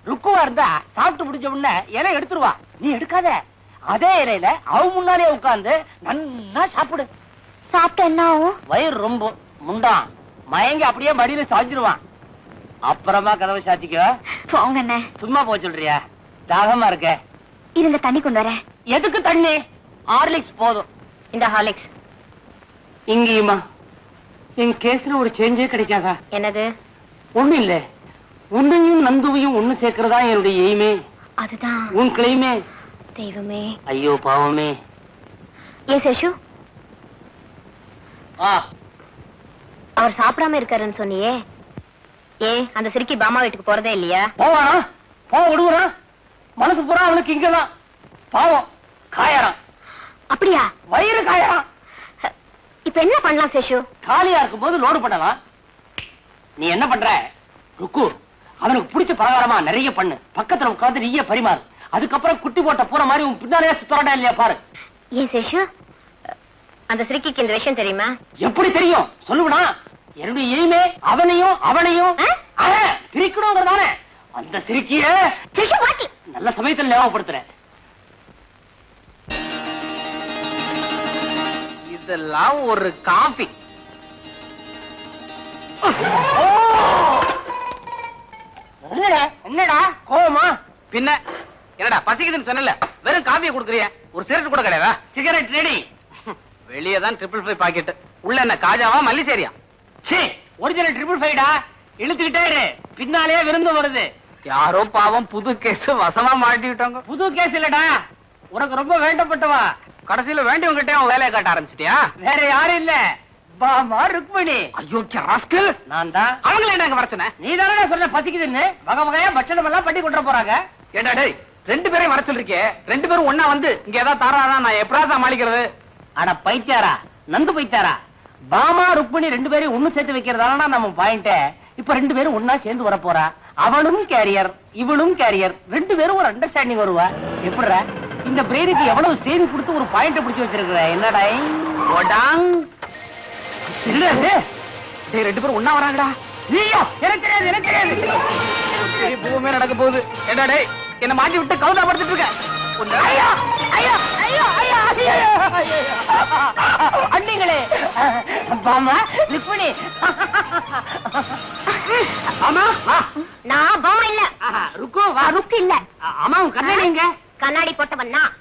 ருக்குவா இருந்தா சாப்பிட்டு முடிஞ்ச உடனே இலை எடுத்துருவா. நீ எடுக்காத, அதே இலையில அவ முன்னாலே உட்கார்ந்து நன்னா சாப்பிடு. சாப்பிட்ட என்ன ஆகும்? வயிறு ரொம்ப முண்டான் மயங்கி அப்படியே மடியில சாஞ்சிருவான். அப்புறமா கதவை சாத்திக்க. போங்கண்ணே. சும்மா போக சொல்றியா? தாகமா இருக்க. இருங்க, தண்ணி கொண்டு வரேன். எதுக்கு தண்ணி? ஹார்லிக்ஸ் போதும். இந்த ஹார்லிக்ஸ். இங்கேயுமா என் கேஸ்ல ஒரு சேஞ்சே கிடைக்காதா? என்னது? ஒண்ணு இல்ல, உன்னையும் நந்துவையும் ஒண்ணு சேர்க்கறதா என்னுடைய எய்மே. அதுதான் உன் கிளைமே. தெய்வமே. ஐயோ பாவமே. ஏ சேஷு, ஆ, அவர் சாப்பிடாம இருக்காருன்னு சொன்னியே, அந்த சிரிக்கி பாமா வீட்டுக்கு போறதே இல்லையா? போவானா? போக விடுவானா? மனசு பூரா அவனுக்கு இங்கதான். பாவம் காயறான். அப்படியா? வயிறு காயறான். இப்ப என்ன பண்ணலாம் சேஷு? காலியா இருக்கும் போது லோடு பண்ணலாம். நீ என்ன பண்ற? ருக்கு, அவனுக்கு பிடிச்ச பலகாரமா நிறைய பண்ணு, பக்கத்துல உட்கார்ந்து நீயே பரிமாறு. அதுக்கப்புறம் குட்டி போட்ட பூர மாதிரி உன் பின்னாலே சுத்தரடா இல்லையா பாரு. ஏன் சேஷு, அந்த சிரிக்கிக்கு இந்த விஷயம் தெரியுமா? எப்படி தெரியும்? சொல்லுவனா? என்னுடைய எய்மே அவனையும் பிரிக்கணுங்கிறதானே. அந்த சிரிக்கிய சேஷு மாட்டி நல்ல சமயத்தில் ஞாபகப்படுத்துறேன். இதெல்லாம் ஒரு காபி. என்னடா கோவமா? பின்ன என்னடா பசிக்குதுன்னு சொன்னல, வெறும் காபியை கொடுக்குறிய, ஒரு சிகரெட் கூட கிடையாதா? Cigarette ready. வெளியே தான் 555 பாக்கெட், உள்ள என்ன காஜாவா மல்லிசேரியா? ஒரிஜினல் 555டா. இழுத்துக்கிட்டே இரு, பின்னாலே விருந்து வருது. யாரோ பாவம் புது கேஸ் வசமா மாட்டிவிட்டாங்க. புது கேஸ் இல்லடா, உனக்கு ரொம்ப வேண்டப்பட்டவா. கடைசியில வேண்டியவங்கிட்டே அவன் வேலையை காட்ட ஆரம்பிச்சிட்டியா? வேற யாரும் இல்ல, பாமா ருக்மணி. ஐயோ ராஸ்கல், நான் தான். அவங்கள என்ன வர சொன்ன? நீ தானே சொன்ன பசிக்குதுன்னு. வகை வகையா பட்சணம் எல்லாம் பண்ணி கொண்டு போறாங்க. ஏண்டா டேய், 2 பேரையும் வர சொல்லிருக்கே, 2 பேரும் ஒண்ணா வந்து இங்க ஏதாவது தாராதான் நான் எப்படா சமாளிக்கிறது? அட பைத்தியாரா, நந்து பைத்தியாரா. பாமா ருக்மணி 2 பேரையும் ஒண்ணு சேர்த்து வைக்கிறதால நம்ம பாயிண்ட். இப்ப 2 பேரும் ஒண்ணா சேர்ந்து வர போறா. அவனும் கேரியர், இவளும் கேரியர். 2 பேரும் ஒரு அண்டர்ஸ்டாண்டிங் வருவா. எப்படிற இந்த பிரெயினுக்கு எவ்வளவு ஸ்டேரி கொடுத்து ஒரு பாயிண்ட் பிடிச்சு வச்சிருக்கிற? என்னடா இல்ல 2 பேரும் ஒண்ணா வராங்கடா. ஐயோ, எனக்கு தெரியாது, எனக்கு தெரியாது. பூமே நடக்க போகுது. ஏண்டா டேய், என்ன மாட்டி விட்டு கவுதா படுத்துட்டு இருக்க. ஐயோ ஐயோ ஐயோ ஐயோ அண்ணிங்களே, பாமா ருக்மணி. ஆமா வா. நான் பாமா இல்ல. ருக்கு வா. ருக்கு இல்ல. அம்மா உன் கண்ணாடிங்க. கண்ணாடி போட்டவன் நான்.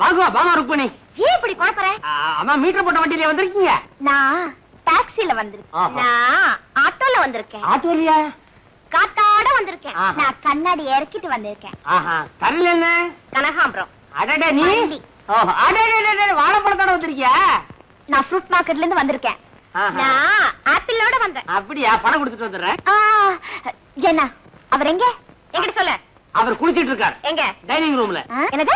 வாங்குவா பாமா ருக்மணி. ஏன் இப்படி குழப்பற? அம்மா மீட்டர் போட்ட வண்டியில வந்திருக்கீங்க? நான் டாக்ஸில வந்திருக்கேன். நான் ஆட்டோல வந்திருக்கேன். ஆட்டோ இல்லையா? காத்தாட வந்திருக்கேன். ஆஹா. நான் கண்ணாடி இறக்கிட்டு வந்திருக்கேன். கல்ல என்ன? கனகாம்பரம். அடடே நீ. வண்டி. அடடே வாழைப்பழத்தோட வந்திருக்கியா? நான் ஃப்ரூட் மார்க்கெட்ல இருந்து வந்திருக்கேன். நான் ஆப்பிளோட வந்தேன். அப்படியா? பணம் கொடுத்துட்டு வந்துடுறேன். என்ன அவர் எங்க? எங்கிட்ட சொல்ல. அவர் குளிச்சிட்டு இருக்கார். எங்க? டைனிங் ரூம்ல. என்னது?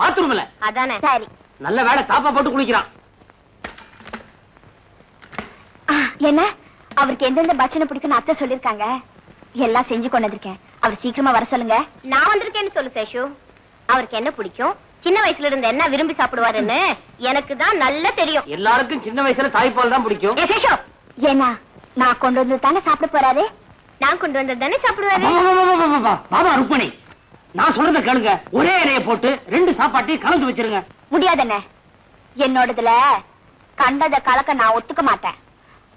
பாத்ரூம்ல. அதானே. சரி. நல்ல வேளை தாப்பா போட்டு குளிக்கிறான். என்ன? அவருக்கு எந்தெந்த பட்சணை பிடிக்கும் அத்தை சொல்லிருக்காங்க. எல்லாம் செஞ்சு கொண்டு வந்திருக்கேன். அவர் சீக்கிரமா வர சொல்லுங்க. நான் வந்திருக்கேன்னு சொல்லு சேஷு. அவருக்கு என்ன பிடிக்கும், சின்ன வயசுல இருந்து என்ன விரும்பி சாப்பிடுவாருன்னு எனக்கு தான் நல்லா தெரியும். எல்லாருக்கும் சின்ன வயசுல தாய்ப்பால் தான் பிடிக்கும். ஏ சேஷு, ஏன்னா நான் கொண்டு வந்து தானே சாப்பிட போறாரு. நான் கொண்டு வந்து தானே சாப்பிடுவாரு. பாபா ருக்மணி, நான் சொல்றத கேளுங்க. ஒரே இலையை போட்டு 2 சாப்பாட்டையும் கலந்து வச்சிருங்க. முடியாதுண்ணே. என்னோடதுல கண்டத கலக்க நான் ஒத்துக்க மாட்டேன்.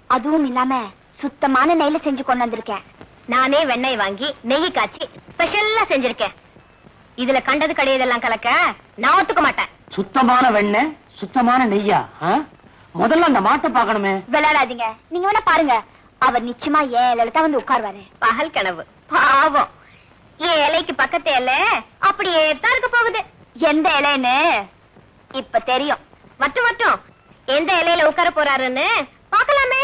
அதுவும் இல்லாம சுத்தமான நெய்ல செஞ்சு கொண்டு வந்திருக்கேன். நானே வெண்ணெய் வாங்கி நெய் காய்ச்சி ஸ்பெஷலா செஞ்சிருக்கேன். இதுல கண்டது கிடையதெல்லாம் கலக்க நான் ஒத்துக்க மாட்டேன். சுத்தமான வெண்ணெய், சுத்தமான நெய்யா? முதல்ல அந்த மாட்டை பார்க்கணுமே. விளையாடாதீங்க. நீங்க வேணா பாருங்க, அவர் நிச்சயமா ஏன் இலையில தான் வந்து உட்காருவாரு. பகல் கனவு. பாவம், என் இலைக்கு பக்கத்து இலை அப்படியே தான் இருக்க போகுது. எந்த இலைன்னு இப்ப தெரியும். மட்டும் எந்த இலையில உட்கார போறாருன்னு பார்க்கலாமே.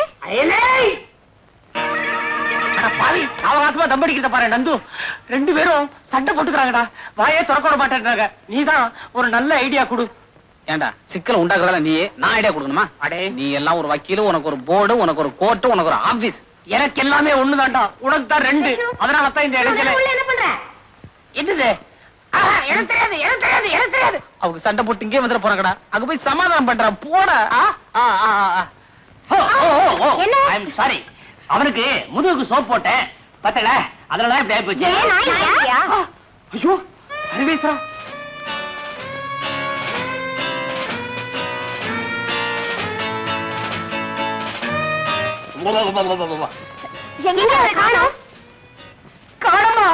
பாவி அவகாசமா தம்படிக்கிறத பாரு நந்து. 2 பேரும் சண்டை போட்டுக்கிறாங்கடா. வாயே திறக்க மாட்டேன்றாங்க. நீதான் ஒரு நல்ல ஐடியா கொடு. ஏண்டா சிக்கல் உண்டாக்குறதால நீ நான் ஐடியா கொடுக்கணுமா? அடே நீ எல்லாம் ஒரு வக்கீல், உனக்கு ஒரு போர்டு, உனக்கு ஒரு கோர்ட்டு, உனக்கு ஒரு ஆபீஸ். எனக்கு எல்லாமே ஒண்ணுதான்டா. உனக்கு தான் 2. அதனால தான் இந்த இடைஞ்சல. என்ன பண்ற? என்னது? எனக்கு தெரியாது, எனக்கு தெரியாது, எனக்கு தெரியாது. அவங்க சண்டை போட்டு இங்கே வந்துட போறாங்கடா. அங்க போய் சமாதானம் பண்றான் போட. என்ன? I'm sorry. அவனுக்கு முதுகுக்கு சோப் போட்டேன் பத்தல, அதனால இப்படி ஆயிப்போச்சு. ஏன் நாய் இல்லையா? ஐயோ அறிவேசா, எங்க காணோம்? காணமா?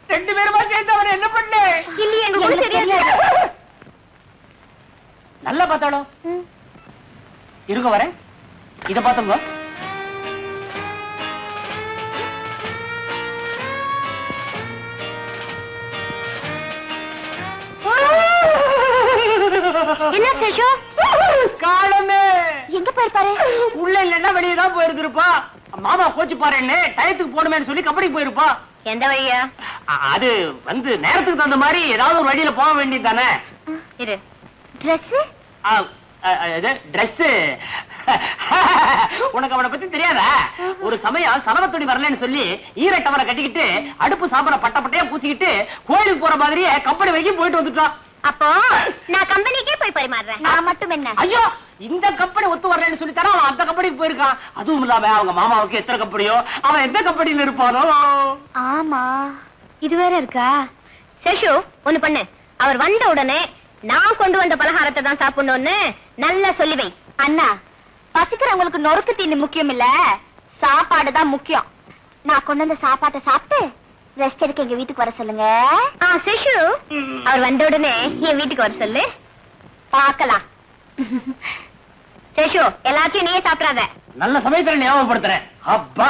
2 பேருமா சேர்ந்து அவன் என்ன பண்ண? இல்லையே, எனக்கு தெரியாது. நல்லா பார்த்தாலும் இருங்க வரேன். இத பாத்துங்க. என்ன சேஷு? காணமே. எங்க போயிருப்பாரு? உள்ள இல்லன்னா வெளியே தான் போயிருந்திருப்பா. மாமா கோச்சு பாருன்னு டயத்துக்கு போடுமேன்னு சொல்லி கபடிக்கு போயிருப்பா. எந்த வழியா? அது வந்து நேரத்துக்கு தகுந்த மாதிரி ஏதாவது ஒரு வழியில போக வேண்டியது தானே. இரு. Dress? ட்ரெஸ் உனக்கு அவனை பத்தி தெரியாதா? ஒரு சமயம் சலவத்துணி வரலன்னு சொல்லி ஈரட்டவரை கட்டிக்கிட்டு அடுப்பு சாம்பல பட்டப்பட்டையா பூச்சிக்கிட்டு கோயிலுக்கு போற மாதிரியே கம்பெனி வரைக்கும் போயிட்டு வந்துட்டான். அப்போ நான் கம்பெனிக்கே போய் பரிமாறுறேன். நான் மட்டும் என்ன? ஐயோ, இந்த கம்பெனி ஒத்து வரலன்னு சொல்லி தர அவன் அந்த கம்பெனிக்கு போயிருக்கான். அதுவும் இல்லாம அவங்க மாமாவுக்கு எத்தனை கம்பெனியோ, அவன் எந்த கம்பெனியில இருப்பானோ. ஆமா, இது வேற இருக்கா? சேஷு ஒண்ணு பண்ணு. அவர் வந்த உடனே நான் கொண்டு வந்த பலகாரத்தை தான் சாப்பிடணும்னு நல்லா சொல்லி வை. அண்ணா, பசிக்கிறவங்களுக்கு நொறுக்கு தீனி முக்கியம் இல்ல, சாப்பாடு தான் முக்கியம். நான் கொண்டு வந்த சாப்பாட்டை சாப்பிட்டு ரெஸ்ட் எடுக்க எங்க வீட்டுக்கு வர சொல்லுங்க. சேஷு, அவர் வந்த உடனே என் வீட்டுக்கு வர சொல்லு, பார்க்கலாம். சேஷு, எல்லாத்தையும் நீயே சாப்பிடாத. நல்ல சமயத்துல ஞாபகப்படுத்துறேன். அப்பா,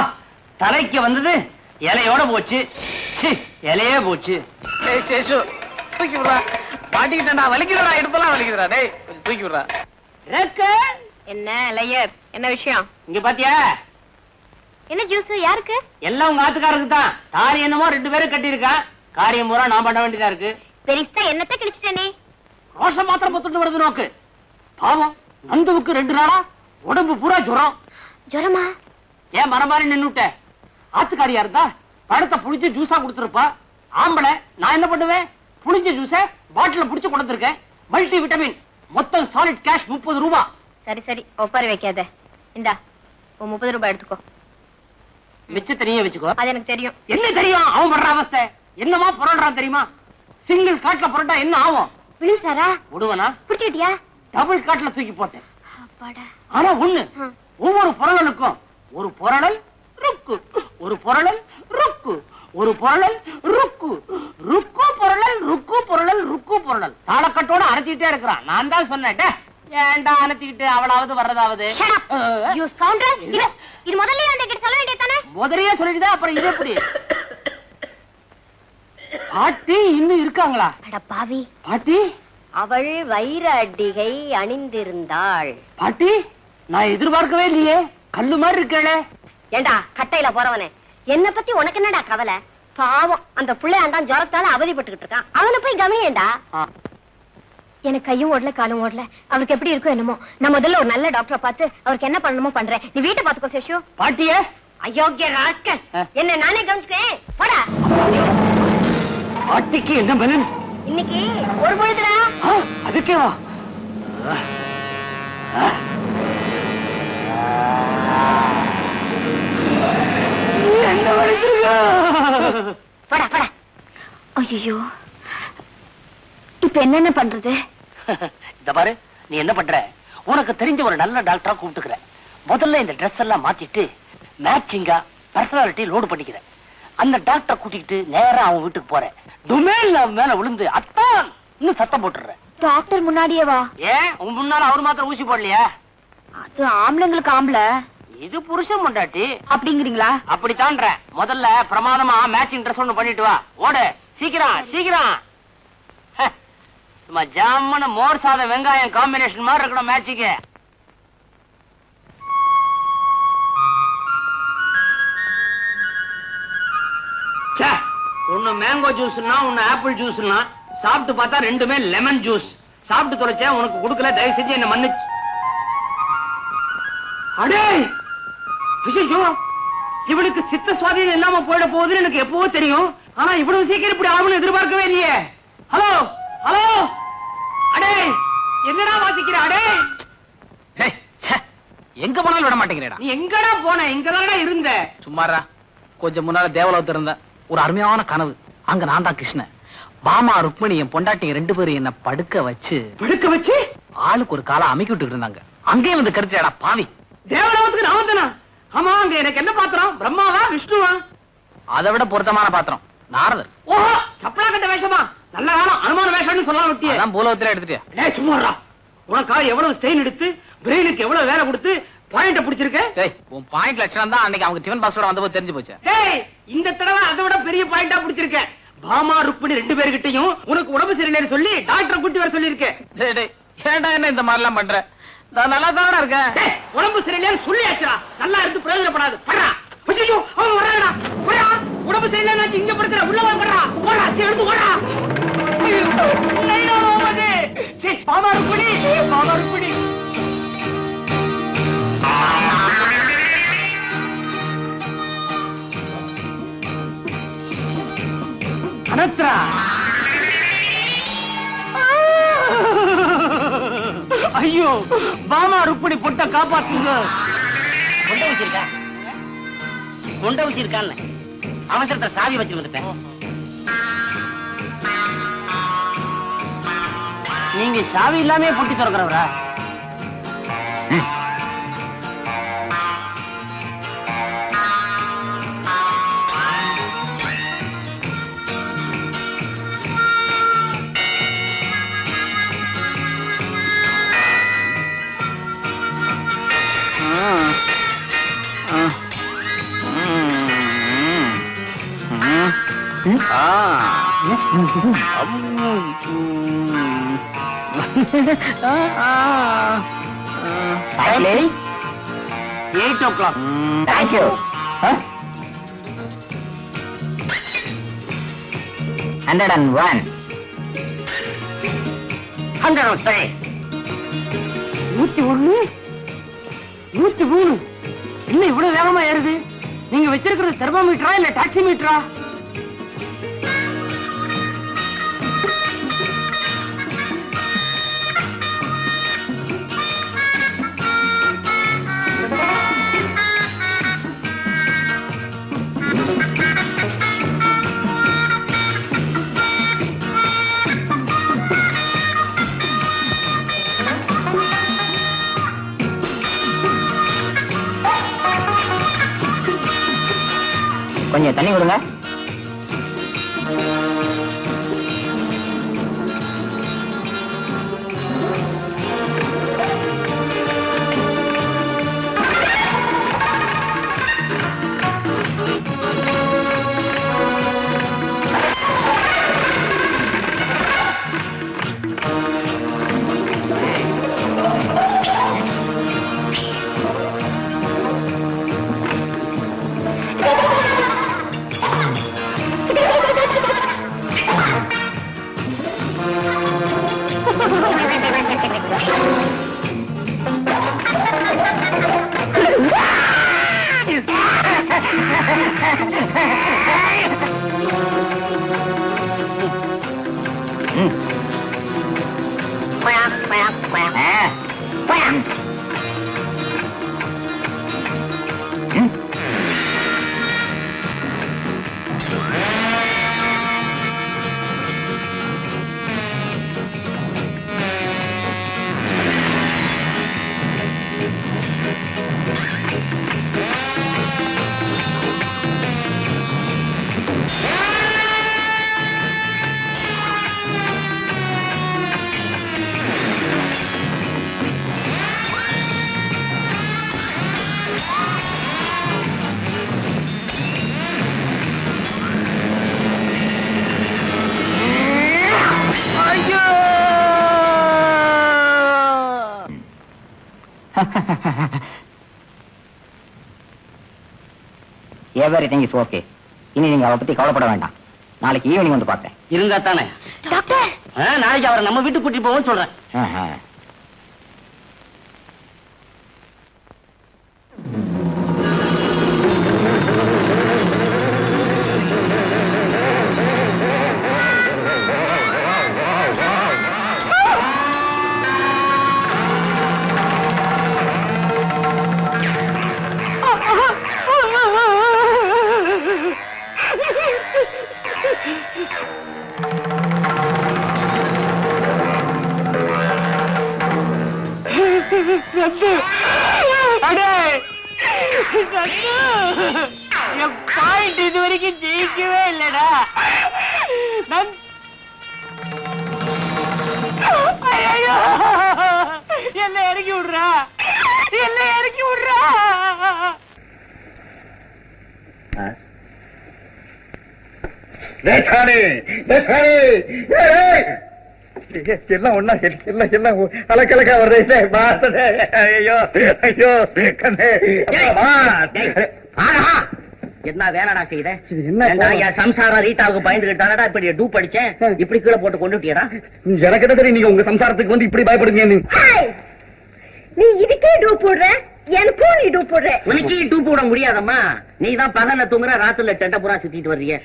தலைக்கு வந்தது இலையோட போச்சு. இலையே போச்சு. சேஷு தூக்கி விடுறா. மாட்டிக்கிட்டா வலிக்குறா, எடுப்பெல்லாம் வலிக்குறா. டேய் கொஞ்சம் தூக்கி விடுறா. என்ன லையர், என்ன விஷயம்? இங்க பாத்தியா? என்ன ஜூஸ்? யாருக்கு? எல்லாம் உங்க ஆத்துக்காரருக்கு தான். தாலி என்னமோ 2 பேரும் கட்டியிருக்கா. காரியம் பூரா நான் பண்ண வேண்டியதா இருக்கு. பெரிசா என்னத்தை கிழிச்சிட்டே? ரோஷம் மாத்திரம் பொத்துட்டு வருது நோக்கு. பாவம் நந்துவுக்கு 2 நாளா உடம்பு பூரா ஜுரம். ஜுரமா? ஏன் மரமாரி நின்னுட்ட? ஆத்துக்காரியா இருந்தா பழத்தை புளிச்சு ஜூஸா கொடுத்துருப்பா. ஆம்பளை நான் என்ன பண்ணுவேன்? புளிச்ச ஜூஸ பாட்டில புடிச்சு கொடுத்துருக்கேன். Multi vitamin. மொத்தம் சாலிட் கேஷ் 30 ரூபாய். சரி சரி, ஒப்பாரி வைக்காத. இந்தா 30 ரூபாய் எடுத்துக்கோ. மிச்சத்தை நீயே வச்சுக்கோ. அது எனக்கு தெரியும். என்ன தெரியும்? அவன் படுற அவஸ்தை என்னமா புரள்றான் தெரியுமா? சிங்கிள் காட்ல புரட்டா என்ன ஆகும்? விழுந்தாரா? விடுவனா? பிடிச்சிட்டியா? டபுள் காட்ல தூக்கி போட்டேன். அப்பாடா. ஆனா ஒண்ணு, ஒவ்வொரு புரளலுக்கும் ஒரு புரளல் ருக்கு, ஒரு புரளல் ருக்கு, ஒரு புரளல் ருக்கு, ருக்கு புரளல் ருக்கு புரளல் ருக்கு புரளல். தாளக்கட்டோட அரைச்சிட்டே இருக்கிறான். நான் தான் சொன்னேன், ஏன்டா அனுத்திக்கிட்டு அவளாவது வர்றதாவது. இது முதல்ல சொல்ல வேண்டியதானே? முதலையே சொல்லிட்டுதான் அப்புறம் இது எப்படி? பாட்டி இன்னும் இருக்காங்களா? அட பாவி. பாட்டி, அவள் வைர அடிகை அணிந்திருந்தாள். பாட்டி நான் எதிர்பார்க்கவே இல்லையே. கல்லு மாதிரி இருக்கே. ஏண்டா கட்டையில போறவனே, என்ன பத்தி உனக்கு என்னடா கவலை? பாவம் அந்த பிள்ளையாண்டான் ஜுரத்தால அவதிப்பட்டுக்கிட்டு இருக்கான். அவனை போய் கவனியேண்டா. எனக்கு கையும் ஓடல காலும் ஓடல. அவருக்கு எப்படி இருக்கும் என்னமோ. நான் முதல்ல ஒரு நல்ல டாக்டரை பார்த்து அவருக்கு என்ன பண்ணணுமோ பண்றேன். நீ வீட்டை பாத்துக்கோ சேஷு. பாட்டியே, அயோக்கிய ராஸ்கல், என்ன நானே கவனிச்சுக்கேன். போடா. பாட்டிக்கு என்ன பலன்? இன்னைக்கு ஒரு பொழுதுடா. அதுக்கே வா. போடா போடா. ஐயோ, இப்ப என்னென்ன பண்றது? இந்த பாரு, நீ என்ன பண்ற? உனக்கு தெரிஞ்ச ஒரு நல்ல டாக்டரா கூப்பிட்டுக்கிற. முதல்ல இந்த ட்ரெஸ் எல்லாம் மாத்திட்டு மேட்சிங்கா பர்சனாலிட்டி லோடு பண்ணிக்கிற. அந்த டாக்டரை கூட்டிக்கிட்டு நேரா அவன் வீட்டுக்கு போறேன். டுமேல் மேல விழுந்து அத்தான் இன்னும் சத்தம் போட்டுற. டாக்டர் முன்னாடியே வா. ஏன் உன் முன்னால அவர் மாத்திரம் ஊசி போடலையா? அது ஆம்பளைங்களுக்கு ஆம்பளை, இது புருஷன் பொண்டாட்டி. அப்படிங்கிறீங்களா? அப்படித்தான்ற. முதல்ல பிரமாதமா மேட்சிங் ட்ரெஸ் ஒண்ணு பண்ணிட்டு வா. ஓடு சீக்கிரம் சீக்கிரம். சும்மா ஜாமன மோர் சாதம் வெங்காயம் காம்பினேஷன் மாதிரி இருக்கணும் மேட்சிக்கு. உன்னை மேங்கோ ஜூஸ்னா உன்னை ஆப்பிள் ஜூஸ்னா சாப்பிட்டு பார்த்தா ரெண்டுமே லெமன் ஜூஸ். சாப்பிட்டு தொலைச்சேன், உனக்கு கொடுக்கல, தயவு செஞ்சு என்ன மன்னிச்சு. அடே ஐயோ, இவனுக்கு சித்த சுவாதீனம் இல்லாம போயிட போகுதுன்னு எனக்கு எப்பவோ தெரியும். ஆனா இவ்வளவு சீக்கிரம் இப்படி ஆகும்னு எதிர்பார்க்கவே இல்லையே. ஹலோ ஹலோ, அடே என்னடா வாசிக்கிற? அடே எங்க போனாலும் விட மாட்டேங்கிறேடா. நீ எங்கடா போன? இங்கதானடா இருந்த. சும்மாரா, கொஞ்சம் முன்னால தேவலோகத்துல இருந்த ஒரு அருமையான கனவு. அங்க நான் தான் கிருஷ்ணன், பாமா ருக்மணி என் பொண்டாட்டி 2 பேரும் என்ன படுக்க வச்சு ஆளுக்கு ஒரு காலை அமைக்கி விட்டுட்டு இருந்தாங்க. அங்கே வந்து கருத்துடா பாவி. தேவலோகத்துக்கு நான் வந்தனா? ஆமா, அங்க எனக்கு என்ன பாத்திரம்? பிரம்மாவா விஷ்ணுவா? அதை விட பொருத்தமான பாத்திரம் நாரதர். ஓஹோ, சப்பலா கட்ட வேஷமா? நல்ல காலம் அனுமான வேஷம்னு சொல்லலாம் விட்டியே. அதான் பூலோகத்துல எடுத்துட்டியா? டேய் சும்மாடா, உனக்கா எவ்வளவு ஸ்ட்ரெயின் எடுத்து பிரெயினுக்கு எவ்வளவு வேலை கொடுத்து பாயிண்ட பிடிச்சிருக்க. டேய், உன் பாயிண்ட் லட்சணம் தான் அன்னைக்கு அவங்க டிஃபன் பாக்ஸோட வந்தபோது தெரிஞ்சு போச்சு. டேய், இந்த தடவை அதை விட பெரிய பாயிண்டா பிடிச்சிருக்க. பாமா ருக்மணி 2 பேர்கிட்டயும் உனக்கு உடம்பு சரியில்லைன்னு சொல்லி டாக்டரை கூட்டி வர சொல்லியிருக்கேன். டேய் டேய், ஏன்டா என்ன இந்த மாதிரி எல்லாம் பண்ற? நான் நல்லா தானே இருக்கேன். டேய், உடம்பு சரியில்லைன்னு சொல்லியாச்சுடா, நல்லா இருந்து பிரயோஜனப்படாது. படுறா. ஐயோ, அவன் வர்றாடா. படுறா, உடம்பு சரியில்லைன்னு இங்க படுத்துற, உள்ள வா. படுறா, ஓடா, எடுத்து ஓடா. லைனா போகுது. சீ, பாமா ருக்மணி, பாமா ருக்மணி. அனத்ரா, ஐயோ, பாமா ருக்மணி பொட்ட காப்பாத்துங்க. கொண்ட வச்சிருக்கா, கொண்ட வச்சிருக்கான்னு அவசரத்தை சாவி வச்சு வந்துட்டேன். நீங்க சாவி இல்லாமே பொட்டி திறக்கிறவரா? Actually, 8 o'clock. thank you. 101. 103. 101, 103. இன்னும் இவ்வளவு வேகமா ஏறுது. நீங்க வச்சிருக்கிறது தெர்மோமீட்டரா இல்ல டாக்ஸி மீட்டரா? கொஞ்சம் தண்ணி கொடுங்க. Everything is okay. இனி நீங்க அவ பத்தி கவலைப்பட வேண்டாம். நாளைக்கு ஈவினிங் வந்து பார்த்தேன். இருந்தா தானே டாக்டர் நாளைக்கு அவரை நம்ம வீட்டுக்கு கூட்டி போவோம்னு சொல்றேன். என் பாயிண்ட் இது வரைக்கும் ஜெயிக்கவே இல்லடா. என்ன இறக்கி விடுறா, என்ன இறக்கி விடுறா. எல்லாம் ஒண்ணா எல்லாம் எல்லாம் அலக்கலக்கா வருது. ஐயோ ஐயோ என்ன வேலைடா செய்த? என்ன சம்சாரம் ரீட்டாவுக்கு பயந்துகிட்டானடா இப்படி டூ படிச்சேன், இப்படி கீழே போட்டு கொண்டுட்டியடா. எனக்கு என்ன தெரியும் நீங்க உங்க சம்சாரத்துக்கு வந்து இப்படி பயப்படுங்க. நீ இதுக்கே டூ போடுற, எனக்கும் நீ டூ போடுற. உனக்கு டூ போட முடியாதம்மா, நீ தான் பகல்ல தூங்குற, ராத்துல டெண்ட புறா சுத்திட்டு வர்றீங்க.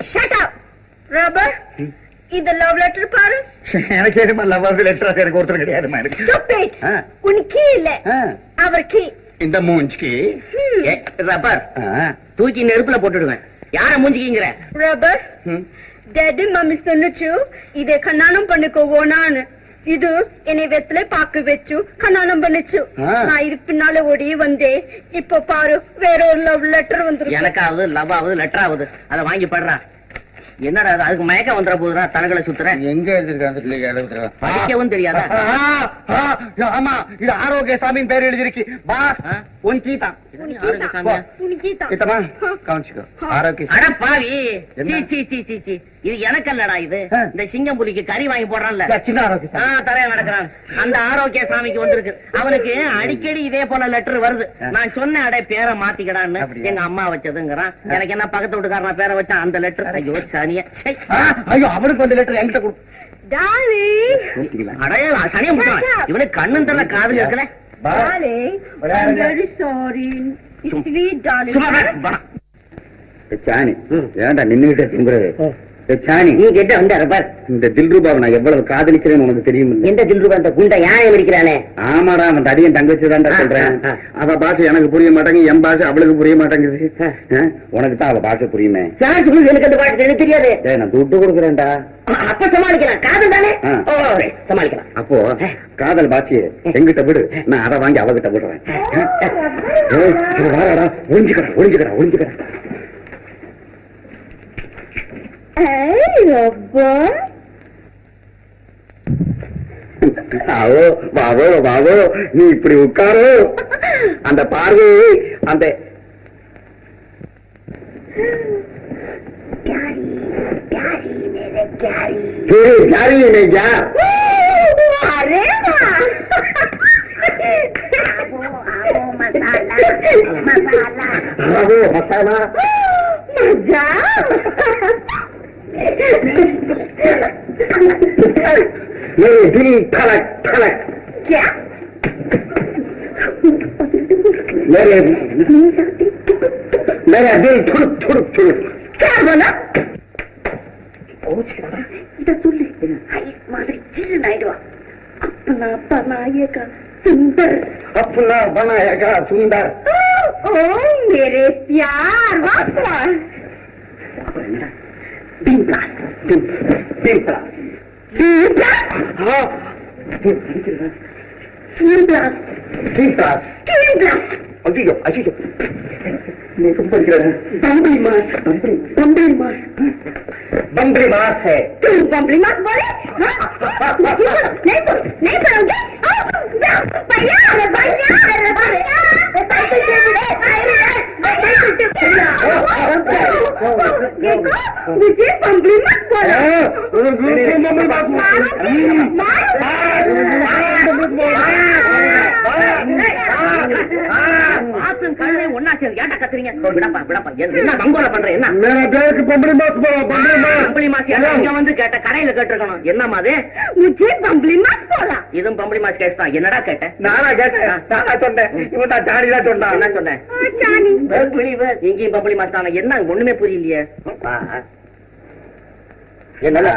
ரப்பர் இந்த லவ் லெட்டர் பாரு. எனக்கு ஏமா லவ் லெட்டர் எனக்கு ஒருத்தர் கிடையாதுமா. எனக்கு உனக்கு இல்ல அவருக்கு இந்த மூஞ்சிக்கு ரப்பர் தூக்கி நெருப்புல போட்டுடுவேன். யார மூஞ்சிக்கிங்கிற? ரப்பர் டாடி மம்மி சொன்னுச்சு இதை கண்ணானம் பண்ணிக்கோவோனான்னு. இது என்னை வெத்தலை பாக்கு வச்சு கண்ணானம் பண்ணிச்சு. நான் இது பின்னால ஓடி வந்தேன். இப்ப பாரு வேற ஒரு லவ் லெட்டர் வந்துருக்கு. எனக்காவது லவ் ஆகுது லெட்டர் ஆகுது, அதை வாங்கி படுறா. என்னடா அதுக்கு மயக்கம் வந்துட போதுடா, தலைகளை சுத்துறேன். எங்க எழுதிருக்காங்க படிக்கவும் தெரியாதா? ஆமா இது ஆரோக்கிய சாமியின் பேர் எழுதிருக்கு. பா உன் கீதா கவனிச்சுக்கோ. ஆரோக்கிய அட பாவி, இது எனக்கல்லடா, இது இந்த சிங்கம் புலிக்கு கறி வாங்கி போடுறான்ல சின்ன ஆரோக்கிய தரைய நடக்கிறான், அந்த ஆரோக்கிய சாமிக்கு வந்திருக்கு. அவனுக்கு அடிக்கடி இதே போல லெட்டர் வருது. நான் சொன்ன அடை பேரை மாத்திக்கடான்னு எங்க அம்மா வச்சதுங்கிறான். எனக்கு என்ன பக்கத்து வீட்டுக்காரனா பேரை வச்சான் அந்த லெட்டர். ஐயோ சானியா, ஐயோ அவனுக்கு வந்து லெட்டர் என்கிட்ட கொடு. அடைய சனியை முட்டான், இவனுக்கு கண்ணும் தர காதல் இருக்கல. சாணி ஏன்டா நின்னுகிட்டே திங்குறது? சாணி நீ கேட்ட வந்தாரு. இந்த தில்ரூபாவை நான் எவ்வளவு காதலிக்கிறேன்னு உனக்கு தெரியும். எந்த தில்ரூபா? அந்த குண்டை யான் இருக்கிறானே. ஆமாடா அவன் தடியன் தங்கச்சி தான்டா சொல்றேன். அவ பாஷை எனக்கு புரிய மாட்டேங்குது, என் பாஷை அவளுக்கு புரிய மாட்டேங்குது. உனக்கு தான் அவ பாஷை புரியுமே. எனக்கு அந்த பாட்டு எனக்கு தெரியாது. நான் துட்டு கொடுக்குறேன்டா. அப்ப சமாளிக்கலாம், காதல் தானே சமாளிக்கலாம். அப்போ காதல் பாஷையை எங்கிட்ட விடு, நான் அதை வாங்கி அவகிட்ட விடுறேன். ஒழிஞ்சுக்கிறேன் ஒழிஞ்சுக்கிறேன் ஒழிஞ்சுக்கிறேன். நீ இப்படி உட்காரு. அந்த பார்வை அந்த மசாலா मेरे दिल धड़क धड़क क्या मेरा दिल धुड़क धुड़क धुड़क क्या बोला? इधर सुन ले, माधुरी चिल्ला नाइडवा अपना बनाएगा सुंदर, अपना बनाएगा सुंदर. ओ मेरे प्यार वापस Pimpla, pimpla, pimpla. हाँ. Pimpla, pimpla, pimpla. अजीजो, अजीजो. मैं तुम पर गिरा है. बम्बरी मास, बम्बरी मास, बम्बरी मास है. तुम बम्बरी मास बोले? हाँ? नहीं बोलोगे? भैया, भैया, मुझे बम्बरी मत बोलो. மாசும் கழுதையும் ஒன்னா சேர்ந்து ஏன்டா கத்துறீங்க? விடப்பா விடப்பா, என்ன பங்கோல பண்ற? என்ன பம்பளி மாஸ் பம்பளி மாசு இங்க வந்து கேட்ட, கடையில கேட்டிருக்கணும். என்னமா அது? பம்பளி மாஸ் போலாம். இதுவும் பம்பளி மாசு கேஸ் தான். என்னடா கேட்ட? நானா கேட்டேன், நானா சொன்னேன். இவன் தான் ஜானி தான் சொன்னான். என்ன சொன்னேன்? இங்கேயும் பம்பளி மாசு தானே. என்ன ஒண்ணுமே புரியலையே. என்னடா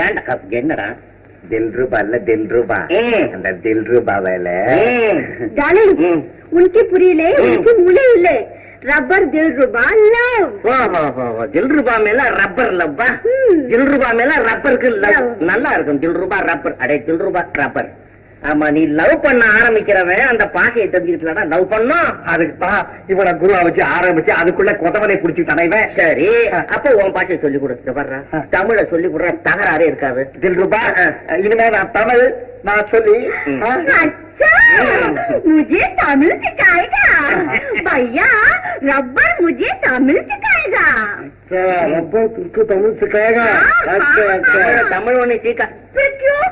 ஏன்டா என்னடா? தில்ரூபா இல்ல தில்ரூபா, அந்த தில்ரூபா வேலை. உனக்கு புரியல, உனக்கு முளை இல்ல. Rubber Dilruba love. தில்ரூபா மேல ரப்பர் லவ்வா? தில்ரூபா மேல ரப்பருக்கு லவ் நல்லா இருக்கும். தில்ரூபா ரப்பர். அடே தில்ரூபா ரப்பர். ஆமா, நீ லவ் பண்ண ஆரம்பிக்கிறவன் அந்த பாஷையை தெரிஞ்சுக்கிட்டா லவ் பண்ணும். அதுக்குதான் இவனை குருவா வச்சு ஆரம்பிச்சு அதுக்குள்ள கொதவனை புடிச்சுட்டானே இவன். சரி, அப்ப உன் பாஷையை சொல்லி கொடு. வர்ற தமிழ சொல்லி கொடுற தகராறே இருக்காது. தில்ரூபா, இனிமே நான் தமிழ் நான் சொல்லி मुझे तमिल सिखाएगा भैया, रबर मुझे तमिल सिखाएगा. रबर तुमको तमिल सिखाएगा? अच्छा अच्छा, தமிழ் ஒண்ணு சீக்கா. फिर क्यों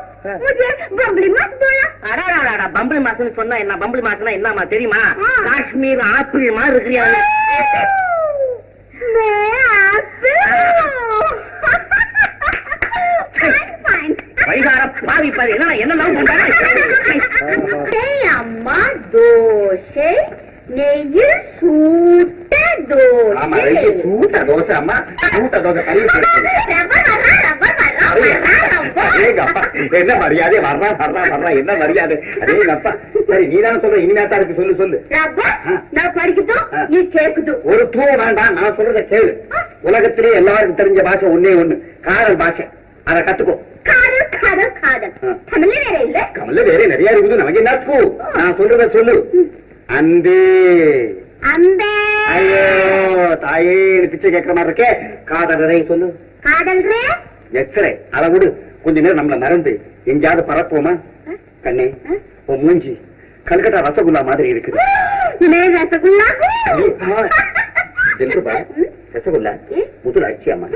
मुझे बम्बली मास बोला? அடாடா, பம்பளி மாசுன்னு சொன்னா என்ன? பம்பளி மாசுனா என்னமா தெரியுமா? காஷ்மீர் ஆப்பிள் மாதிரி இருக்கிறியா? मैं आपिल வைகார பாவி பாரு. என்ன லவ் பண்றாங்க? அம்மா தோசை நெய்யில் சூட்ட தோசை. சூட்ட தோசை அம்மா, சூட்ட தோசை கறி. என்ன மரியாதை? வர்றா என்ன மரியாதை? அதே அப்பா. சரி, நீதானே சொல்ற, இனிமேட்டா இருக்கு, சொல்லு. நான் படிக்கட்டும், நீ கேட்கட்டும். ஒரு தூ வேண்டாம், நான் சொல்றத கேளு. உலகத்திலே எல்லாருக்கும் தெரிஞ்ச பாஷை ஒன்னே ஒண்ணு, காதல் பாஷை. அதை கத்துக்கோ. காதல் காதல் காதல் தமிழ்ல வேற இல்ல. கமல்ல வேற நிறைய இருக்குது, நமக்கு என்ன இருக்கும்? நான் சொல்றத சொல்லு. அன்பே அன்பே. ஐயோ தாயே, பிச்சை கேட்கிற மாதிரி இருக்கே. காதல் சொல்லு. காதல் எக்ஸ்ரே அதை விடு. கொஞ்ச நேரம் நம்மள மறந்து எங்கேயாவது பறப்போமா? கண்ணே, உன் மூஞ்சி கல்கட்டா ரசகுல்லா மாதிரி இருக்குது. ரசகுல்லா ரசகுல்லா முதல் ஆட்சி அம்மா.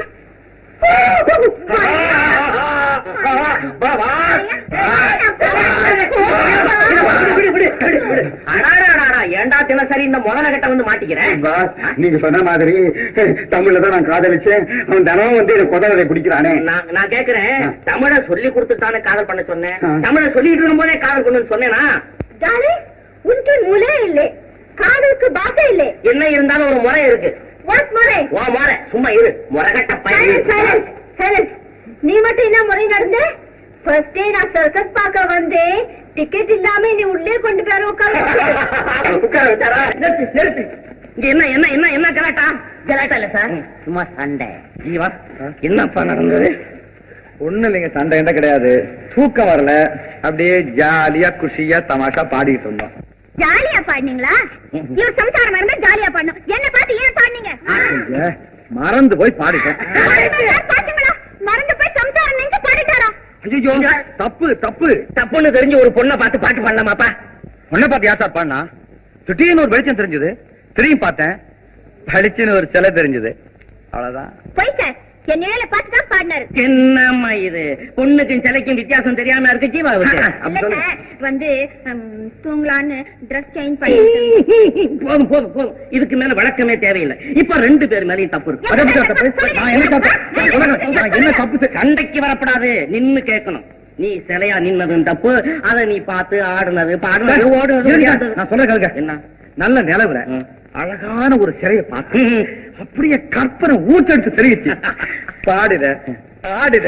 ஏண்டா தினசரி இந்த முதல கட்ட வந்து மாட்டிக்கிறேன்? நீங்க சொன்ன மாதிரி தமிழ்ல தான் நான் காதலிச்சேன். அவன் தினம் வந்து கொதவரை குடிக்கிறானே. நான் கேக்குறேன், தமிழ சொல்லி கொடுத்துட்டானே காதல் பண்ண சொன்னேன். தமிழ சொல்லிட்டு இருக்கும் போதே காதல் பண்ணு சொன்னேனா? உனக்கு முளை இல்லை, காதலுக்கு பாஷை இல்லை. என்ன இருந்தாலும் ஒரு முறை இருக்கு. முறை சும்மா இரு. முறைகட்ட பையன். நீ மட்டும் என்ன முறை நடந்த? ஃபர்ஸ்ட் டே நான் சர்க்கஸ் பார்க்க வந்தேன். டிக்கெட் இல்லாம நீ உள்ளே கொண்டு போய் உட்கார. இங்க என்ன கலாட்டா? கலாட்டா இல்ல சார், சும்மா சண்டை. என்னப்பா நடந்தது? ஒண்ணு இல்லைங்க, சண்டை என்ன கிடையாது. தூக்கம் வரல, அப்படியே ஜாலியா குஷியா தமாஷா பாடிட்டு இருந்தோம். ஜாலியா பாடினீங்களா? இவர் சம்சாரம் இருந்தா ஜாலியா பாடணும். என்ன பார்த்து ஏன் பாடினீங்க? மறந்து போய் பாடிட்டேன். மறந்து போய் சம்சாரம் நினைச்சு பாடிட்டாரா? ஐயோ, தப்பு தப்பு தப்புன்னு தெரிஞ்சு ஒரு பொண்ணை பார்த்து பாட்டு பண்ணலாமாப்பா? பொண்ணை பார்த்து யார் சார் பாடினா? திடீர்னு ஒரு வெளிச்சம் தெரிஞ்சது, திரும்பி பார்த்தேன், பளிச்சுன்னு ஒரு சிலை தெரிஞ்சது. அவ்வளவுதான். போய் சார், என் நிழலை பார்த்து தான் பாடினாரு. என்னம்மா இது? பொண்ணுக்கும் சிலைக்கும் வித்தியாசம் தெரியாம இருக்கு ஜீவாவுக்கு. வந்து தூங்கலான்னு ட்ரெஸ் சேஞ்ச் பண்ணி. போதும் போதும் போதும், இதுக்கு மேல வழக்கமே தேவையில்லை. இப்ப ரெண்டு பேர் மேலயும் தப்பு இருக்கு. என்ன தப்பு? சண்டைக்கு வரப்படாது, நின்னு கேட்கணும். நீ சிலையா நின்னதும் தப்பு, அதை நீ பார்த்து ஆடுனது பாடுனது ஓடுனது. நான் சொல்ல என்ன? நல்ல நிலவுல அழகான ஒரு சிலையை பார்த்து அப்படியே கற்பனை ஊற்றெடுத்து தெரிவிச்சு பாடுற ஆடுற.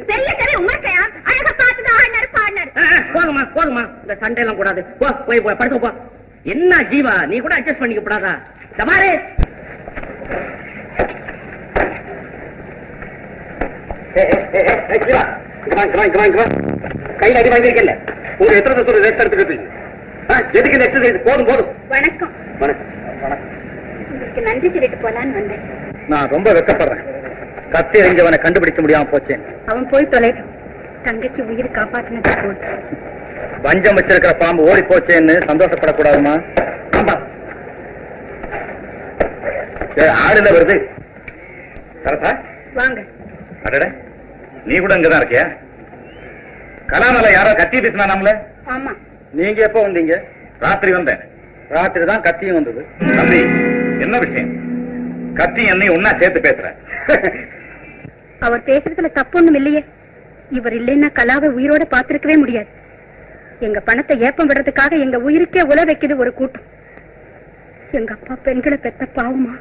பெரிய சிலை உமர்க்கையா அழகா பார்த்துதான் ஆடினாரு பாடினாரு. போதுமா போதுமா, இந்த சண்டை எல்லாம் கூடாது. போ போய் படுக்க போ. என்ன ஜீவா, நீ கூட அட்ஜஸ்ட் பண்ணிக்க கூடாதா? சமாரே கையில் அடி வாங்கிருக்கல. உங்க எத்தனை சொல்லு ரெஸ்ட் எடுத்துக்கிட்டு எதுக்கு இந்த எக்ஸசைஸ்? போதும் போதும். வணக்கம். வணக்கம். உங்களுக்கு நன்றி சொல்லிட்டு போலான்னு வந்தேன். நான் ரொம்ப வெக்கப்படுறேன். கத்தி எறிஞ்சவனை கண்டுபிடிக்க முடியாம போச்சேன். அவன் போய் தொலை. தங்கச்சி உயிர் காப்பாத்தினது போது. வஞ்சம் வச்சிருக்கிற பாம்பு ஓடி போச்சேன்னு சந்தோஷப்படக்கூடாதுமா? ஆமா, ஆடுல வருது. சரசா வாங்க. அடட, நீ கூட இங்கதான் இருக்கியா? கலாமல யாரோ கத்தி பேசினா நம்மள. ஆமா. நீங்க எப்ப வந்தீங்க? ராத்திரி வந்தேன். ராத்திரி தான் கத்தியும் வந்தது. தம்பி, என்ன விஷயம்? கத்தி என்னை ஒன்னா சேர்த்து பேசுற? அவர் பேசுறதுல தப்பு ஒண்ணும் இல்லையே. இவர் இல்லைன்னா கலாவை உயிரோட பாத்திருக்கவே முடியாது. எங்க பணத்தை ஏப்பம் விடுறதுக்காக எங்க உயிருக்கே உல வைக்குது ஒரு கூட்டம். எங்க அப்பா பெண்களை பெத்த பாவமா?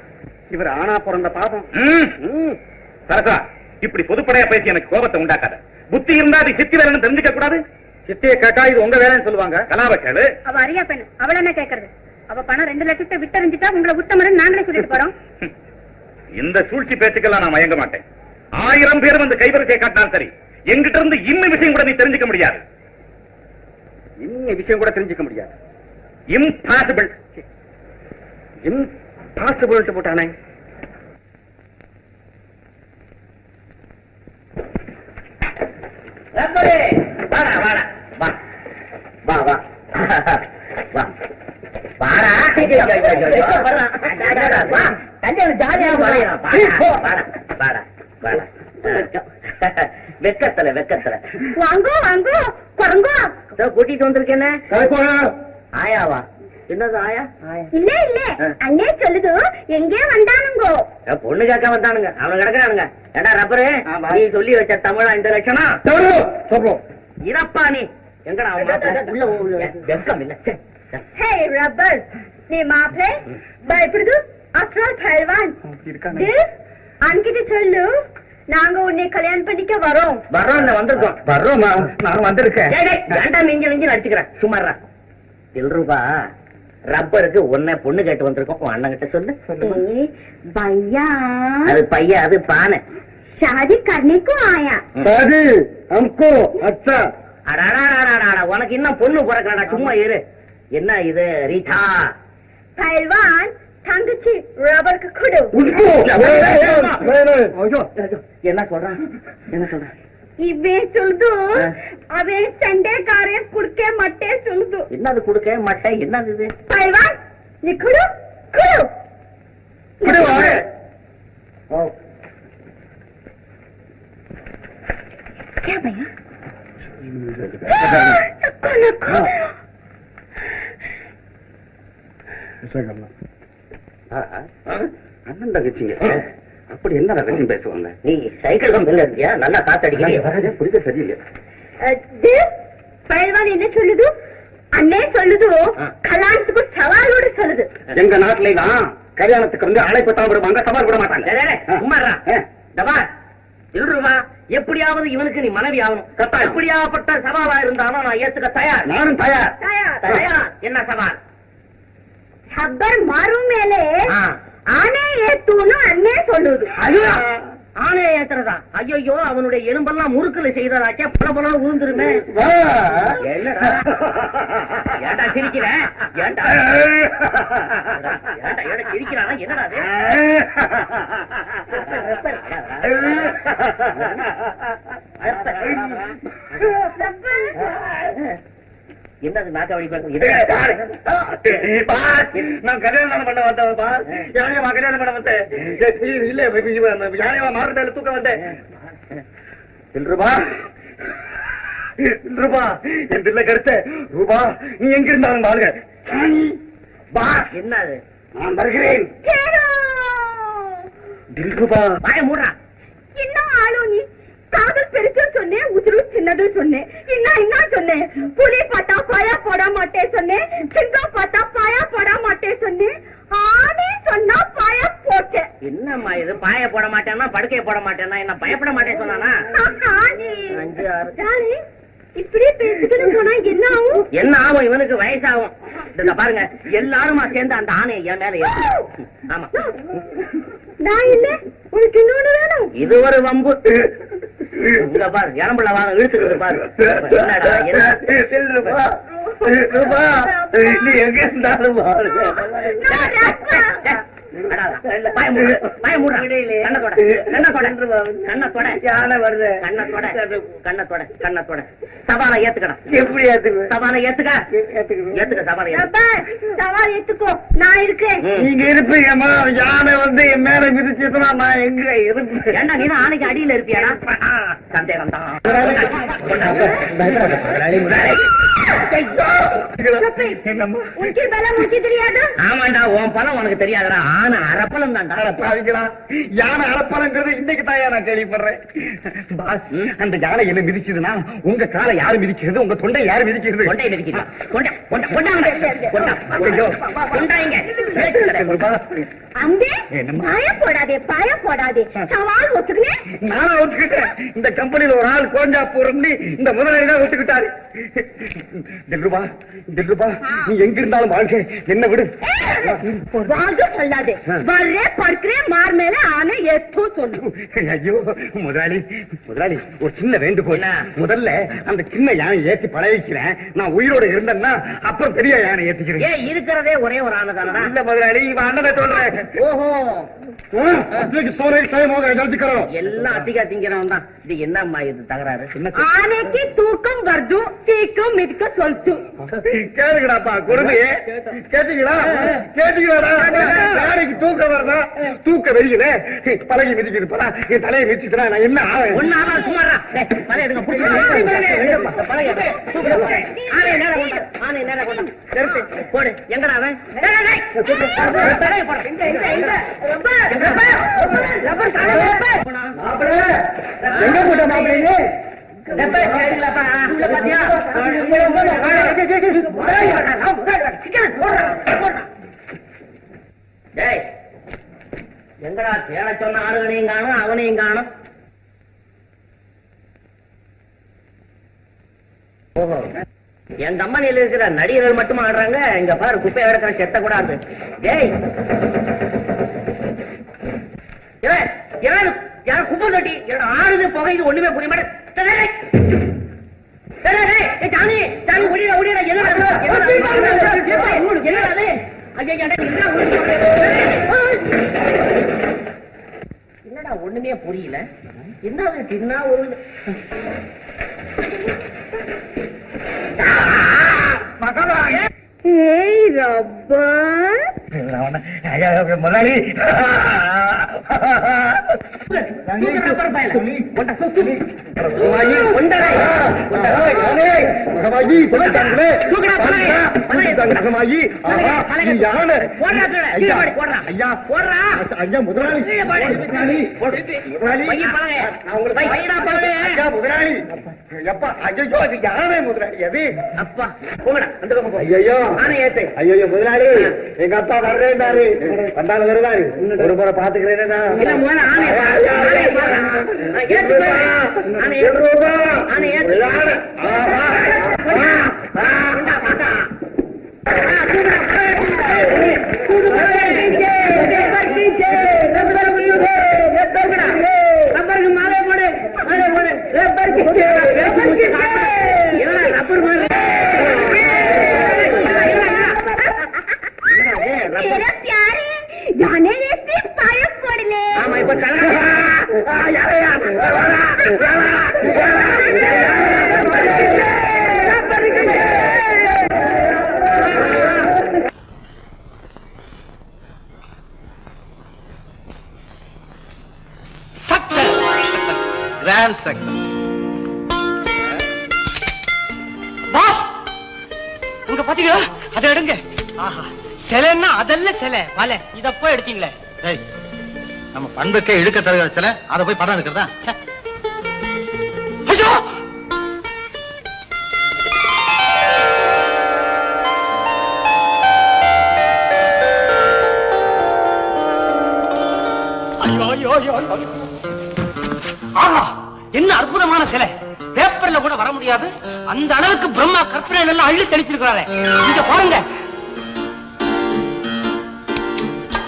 இவர் ஆனா பிறந்த பாவம். சரசா, இப்படி பொதுப்படையா பேசி எனக்கு கோபத்தை உண்டாக்காத. புத்தி இருந்தா அது சித்தி வேலைன்னு தெரிஞ்சுக்க கூடாது. சித்தியை கேட்டா இது உங்க வேலைன்னு சொல்லுவாங்க. கலாவை கேளு. அவ அரியா பெண்ணு, அவள என்ன கேக்குறது? அவ பணம் 2 லட்சத்தை விட்டறிஞ்சிட்டா உங்களை உத்தமரன் நாங்களே சொல்லிட்டு போறோம். இந்த சூழ்ச்சி பேச்சுக்கெல்லாம் நான் மயங்க மாட்டேன். 1000 பேர் வந்து கைவரிசையை காட்டினாலும் சரி, எங்கிட்ட இருந்து இன்னும் விஷயம் கூட நீ தெரிஞ்சுக்க முடியாது. இன்னும் விஷயம் கூட தெரிஞ்சுக்க முடியாது. இம்பாசிபிள். இம்பாசிபிள் போட்டானே. வாடா வாடா வா வா வா வா வாடா. வெக்கத்தல வெக்கத்தல வாங்கோ வாங்கோ குரங்கோ. கூட்டிட்டு வந்திருக்கேன்னு ஆயாவா? என்னது ஆயா? இல்ல இல்ல அண்ணே சொல்லுது எங்கே வந்தானுங்கோ. பொண்ணு கேட்க வந்தானுங்க. அவனு கிடக்குறானுங்க. ஏடா ரப்பரு, நீ சொல்லி வச்ச தமிழா இந்த லட்சணம் சொல்றோம். இறப்பா நீ எங்கடா உள்ள வெக்கம் இல்ல. ஹே ரப்பர், நீ மாப்பிளை பயப்படுது? அப்புறம் பல்வான் அன்கிட்ட சொல்லு, நாங்க உன்னை கல்யாணம் பண்ணிக்க வரோம். வர்றோம், வந்திருக்கோம். வர்றோமா? நான் வந்திருக்கேன். நெஞ்சு அடிச்சுக்கிறேன். சும்மாறா. ரூபா ரப்பருக்கு உன்னை பொண்ணு கேட்டு வந்திருக்கோம். உன் அண்ணன் கிட்ட சொல்லு. भैया அது பையா, அது பானை. शादी करने को आया. शादी हमको अच्छा. உனக்கு இன்னும் பொண்ணு பிறக்கடா. சும்மா இரு. என்ன இது ரீட்டா? पहलवान தங்கச்சி ரப்பருக்கு கொடு. என்ன சொல்றான்? என்ன சொல்றான்? இவன் சொல்லுது அவன் சண்டைக்காரே குடுக்க மட்டே சொல்லுது. என்னது குடுக்க மட்டை? என்னது இது? पहलवान நீ கொடு கொடு. क्या भैया? அண்ணன் தங்கச்சிங்க அப்படி என்ன ரகசியம் பேசுவாங்க? நீ சைக்கிள் கம்பெனில இருக்கியா? நல்லா காத்து அடிக்கிறீங்க. புரியுது சரியில்லை. पहलवान என்ன சொல்லுது? அண்ணே சொல்லுது கல்யாணத்துக்கு சவாலோடு சொல்லுது. எங்க நாட்டுல தான் கல்யாணத்துக்கு வந்து அழைப்பத்தான் விடுவாங்க, சவால் விட மாட்டாங்க. இல்லருவா, எப்படியாவது இவனுக்கு நீ மனைவி ஆகணும். எப்படியாப்பட்ட சவாலா இருந்தாலும் நான் ஏத்துக்க தயார். நானும் தயார். தயார். என்ன சவால்? ஹப்பர் மாறும் மேலே ஆனே ஏத்துன்னு அண்ணே சொல்லுது. ஆணைய ஏத்துறதா? ஐயோ, அவனுடைய எலும்பெல்லாம் முறுக்கல செய்ததாச்சே, பல பல உழுந்துருமே. என்னடா ஏண்டா சிரிக்கிற? ஏண்டா ஏண்டா சிரிக்கிறானா? என்னடா என்னது நாக்க வழி? நான் கல்யாணம் பண்ண வந்தவா? யானையமா கல்யாணம் பண்ண வந்தேன்? இல்ல யானையமா மாறுதல் தூக்க வந்தேன். ரூபா ரூபா என் பிள்ளை கருத்த ரூபா, நீ எங்க இருந்தாலும் பாருங்க. என்னது? நான் வருகிறேன். ரூபா வாய மூடா. இன்னும் ஆளு நீ காதல் பெருசு சொன்னேன், உசுறு சின்னது சொன்னேன். என்ன சொன்னேன்? புலி பார்த்தா பாயா போட மாட்டேன் சொன்னேன், சிங்கம் பார்த்தா பாயா போட மாட்டேன் சொன்னேன், ஆனே சொன்னா பாயா போட்டேன். என்னம்மா இது? பாய போட மாட்டேன்னா படுக்கைய போட மாட்டேன்னா என்ன பயப்பட மாட்டேன் சொன்னானா? 5 6 இப்படியே பேசிக்கிட்டு போனா என்ன ஆகும்? என்ன ஆகும்? இவனுக்கு வயசாகும். இத பாருங்க, எல்லாருமா சேர்ந்து அந்த ஆணையை என் மேல ஏத்து. ஆமா, நான் இல்ல, உனக்கு இன்னொன்னு வேணும். இது ஒரு வம்பு. இங்க பாரு, இளம்புள்ள வாங்க இழுத்துக்கிறது பாரு. என்னடா நீ எங்க இருந்தாலும் யானை வருது. சவாலை ஏத்துக்கடா. எப்படி ஏத்துக்கு? சவாலை ஏத்துக்க. ஏத்துக்க சவாலை சவால் ஏத்துக்கோ, நான் இருக்கேன். நீங்க இருப்பீங்கம்மா. யானை வந்து என் மேல மிதிச்சுனா நான் எங்க இருப்பேன்? ஏண்டா நீ ஆணைக்கு அடியில இருப்பியாடா? சந்தேகம் தான். உனக்கு பலம் உனக்கு தெரியாது. ஆமாண்டா, உன் பலம் உனக்கு தெரியாதடா. ஆனா அரப்பலம் தான்டா. யானை அரப்பலங்கிறது இன்னைக்கு தான் நான் கேள்விப்படுறேன். பாஸ், அந்த யானை என்ன மிதிச்சதுன்னா உங்க காலை யாரு மிதிக்கிறது, உங்க தொண்டை யாரு மிதிக்கிறது? கொண்டை மிதிக்கிறா. அம்பே, பாய போடாதே. சவால் ஒத்துக்கினே. நானும் ஒத்துக்கிட்டேன். இந்த கம்பெனியில ஒரு ஆள் கோஞ்சா போறோம்னு இந்த முதலாளி தான் ஒத்துக்கிட்டாரு. தில்ருபா, நீ எங்க இருந்தாலும் வாழ்க்கை என்ன விடு. வாங்க சொல்லாதே. வர்றே படுக்கிறேன் மார் மேல ஆனை ஏத்தோ சொல்லு. ஐயோ முதலாளி, ஒரு சின்ன வேண்டுகோள். முதல்ல அந்த சின்ன யானை ஏத்தி பழகிக்கிறேன். நான் உயிரோட இருந்தேன்னா அப்புறம் பெரிய யானை ஏத்திக்கிறேன். ஏன் இருக்கிறதே ஒரே ஒரு ஆளு தானடா? இல்ல முதலாளி, இவன் அண்ணனை சொல்றேன். ஓஹோ, சோரை டைமாக ஜல்திக்கிறோம். எல்லாம் அதிகா திங்கிறவன் தான். இது என்னம்மா இது தகராறு? ஆனைக்கு தூக்கம் வருது, சீக்கிரம் மிதிக்க சொல்லிட்டு. கேளுங்கடாப்பா குருதி, கேட்டீங்களாடா? யானைக்கு தூக்கம் வரதா? தூக்க வெறியில பழகி மிதிக்குது. பலா என் தலையை மிதிச்சுட்டா நான் என்ன ஆவேன்? ஒன்னு ஆனா சுமாரா பழைய எடுங்க. ஆனை நேரம் போடு. எங்கடா அவன்? எங்க போட்ட மாப்பிள்ளைங்க? எங்கடா தேட சொன்ன ஆளுகளையும் காணும், அவனையும் காணும். ஓஹோ, என் கம்பெனியில இருக்கிற நடிகர்கள் மட்டும் ஆடுறாங்க. இங்க பாரு, குப்பை கிடக்கிற செத்த கூட ஆடுது. ஏய், யாரும் குப்பை தட்டி ஆடுது, புகையுது, ஒண்ணுமே புரிய மாட்டேன். என்னடா ஒண்ணுமே புரியல. என்ன தின்னா ஒரு ஏய் ரப்பா, முதலாளி ஐயோ முதலாளி, எங்க அப்பா வர்றேன்னாரு. வந்தாலும் வருவாரு. ஒரு முறை பாத்துக்கிறேன். जाने ऐसी पायक पड़ ले। Grand success. பாஸ், உங்க பாத்தீங்களா? அதை எடுங்க. ஆஹா, சிலைன்னா அதெல்லாம் சிலை. வலை இத போய் எடுத்தீங்களே. நம்ம பண்புக்கே இழுக்க தருகிற சிலை, அதை போய் படம் எடுக்கிறதா? என்ன அற்புதமான சிலை! பேப்பர்ல கூட வர முடியாது. அந்த அளவுக்கு பிரம்மா கற்பனை எல்லாம் அள்ளி தெளிச்சிருக்கிறாரு. இங்க பாருங்க,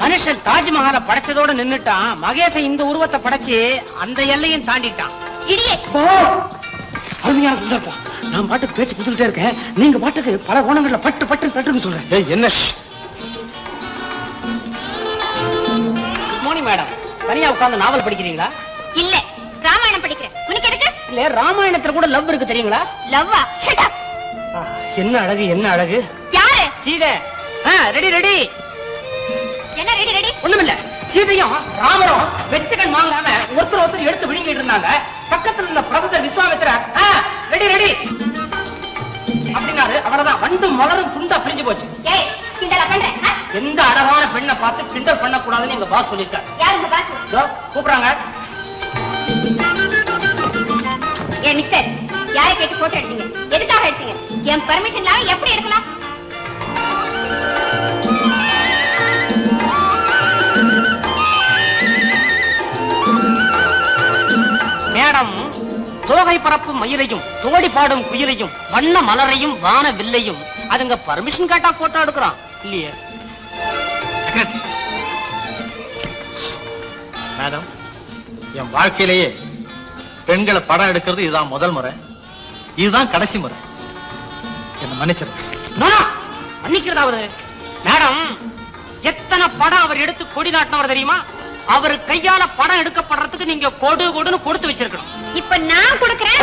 மனுஷன் தாஜ்மஹாலை படைச்சதோட நின்னுட்டான். மகேசன் இந்த உருவத்தை படைச்சு அந்த எல்லையும் தாண்டிட்டான். அருமையான சந்தர்ப்பம். நான் பாட்டுக்கு பேச்சு கொடுத்துட்டே இருக்கேன், நீங்க பாட்டுக்கு பல கோணங்கள்ல பட்டு பட்டு பட்டுன்னு சொல்றேன். என்ன தனியா உட்கார்ந்து நாவல் படிக்கிறீங்களா? இல்ல, ராமாயணம் படிக்கிறேன். உனக்கு எதுக்கு? இல்ல ராமாயணத்துல கூட லவ் இருக்கு தெரியுங்களா? லவ்வா? Shut up. என்ன அழகு, என்ன அழகு. யாரு? சீதை. Ready ready. என்ன ரெடி ரெடி? ஒண்ணுமில்ல, சீதையும் ராமரும் வெச்சுகள் வாங்காம ஒருத்தர் எடுத்து விழுங்கிட்டு இருந்தாங்க. பக்கத்துல இருந்த ப்ரொஃபசர் விஸ்வாமித்திரர் ரெடி ரெடி அப்படின்னாரு. அவ்வளவுதான், வண்டு மலரும் துண்டா பிரிஞ்சு போச்சு. ஏய், கிண்டலா பண்ற? எந்த அழகான பெண்ணை பார்த்து கிண்டல் பண்ண கூடாதுன்னு எங்க பாஸ் சொல்லிருக்காரு. யாரு உங்க பாஸ்? கூப்பிடுறாங்க. ஏ மிஸ்டர், யாரை கேட்டு போட்டோ எடுத்தீங்க? எதுக்காக எடுத்தீங்க? என் பெர்மிஷன் இல்லாம எப்படி எடுக்கலாம்? மேடம், தோகை பரப்பும் மயிலையும் தோடி பாடும் குயிலையும் வண்ண மலரையும் வான வில்லையும் அதுங்க பர்மிஷன் கேட்டா போட்டோ எடுக்கிறான் இல்லையே. மேடம், என் வாழ்க்கையிலேயே பெண்களை படம் எடுக்கிறது இதுதான் முதல் முறை, இதுதான் கடைசி முறை. என்ன மன்னிச்சிருங்க. மன்னிக்கிறதாவது? மேடம், எத்தனை படம் அவர் எடுத்து கொடி நாட்டினவர் தெரியுமா? அவர் கையால படம் எடுக்கப்படுறதுக்கு நீங்க கொடு கொடுன்னு கொடுத்து வச்சிருக்கணும். இப்ப நான் கொடுக்கிறேன்.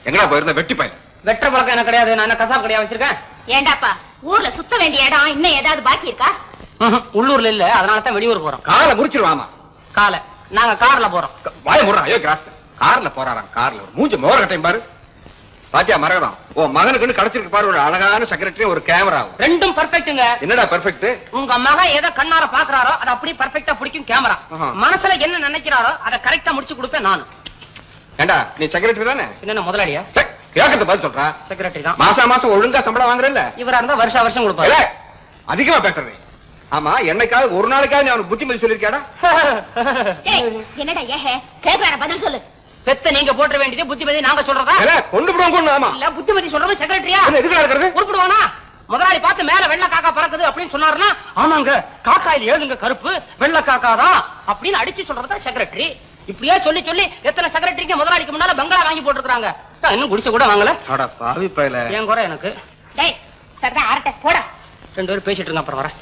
எங்கடா போயிருந்த வெட்டி பையன்? வெற்ற பழக்கம் எனக்கு கிடையாது. நான் என்ன கசாப் கடையா வச்சிருக்கேன்? ஏண்டாப்பா, ஊர்ல சுத்த வேண்டிய இடம் இன்னும் ஏதாவது பாக்கி இருக்கா? உள்ளூர்ல இல்ல, அதனால தான் வெளியூர் போறோம். காலை முடிச்சிருவாமா. காலை நாங்க கார்ல போறோம். வாய முடுறான். ஐயோ கிராஸ், கார்ல போறாராம். கார்ல மூஞ்சி மோர கட்டையும் பாரு. பாத்தியா மரகதம், ஓ மகனுக்குன்னு கிடைச்சிருக்கு பாரு ஒரு அழகான செக்ரட்டரி, ஒரு கேமரா. ரெண்டும் பர்ஃபெக்ட்டுங்க. என்னடா பெர்ஃபெக்ட்? உங்க மகன் எதை கண்ணார பாக்குறாரோ அதை அப்படியே பர்ஃபெக்ட்டா பிடிக்கும் கேமரா. மனசுல என்ன நினைக்கிறாரோ அதை கரெக்டா முடிச்சு கொடுப்பேன் நானு. ஏண்டா நீ செக்ரட்டரி தானே? என்ன முதலாளியா? கேட்கறது பதில் சொல்றா. செக்ரட்டரி தான். மாசம் மாசம் ஒழுங்கா சம்பளம் வாங்குறேன்ல? இவரா இருந்தா வருஷம் வருஷம் கொடுப்பாரு. அதிகமா பேசுறேன். ஆமா, என்னைக்காவது ஒரு நாளைக்காவது நீ அவனுக்கு புத்திமதி சொல்லிருக்கியாடா? என்னடா ஏஹே கேக்குறான பதில் சொல்லு. பெத்த நீங்க போட்ட வேண்டியது புத்திமதி நாங்க சொல்றதா? கொண்டு போடுவோம். ஆமா இல்ல, புத்திமதி சொல்றது செக்ரட்டரியா? எதுக்கு நடக்கிறது? உருப்பிடுவானா? முதலாளி பார்த்து மேல வெள்ளை காக்கா பறக்குது அப்படின்னு சொன்னாருன்னா, ஆமாங்க காக்காயில எழுதுங்க கருப்பு வெள்ளை காக்காதான் அப்படின்னு அடிச்சு சொல்றதா செக்ரட்டரி. இப்படியே சொல்லி சொல்லி எத்தனை செக்ரட்டரிக்கு முதலாளிக்கு முன்னால பங்களா வாங்கி போட்டுருக்காங்க. இன்னும் குடிசை கூட வாங்கல. பாவி பயல. என் குறை எனக்கு. டேய் சரதா ஆரட்ட போடா. ரெண்டு பேரும் பேசிட்டு இருங்க, அப்புறம் வரேன்.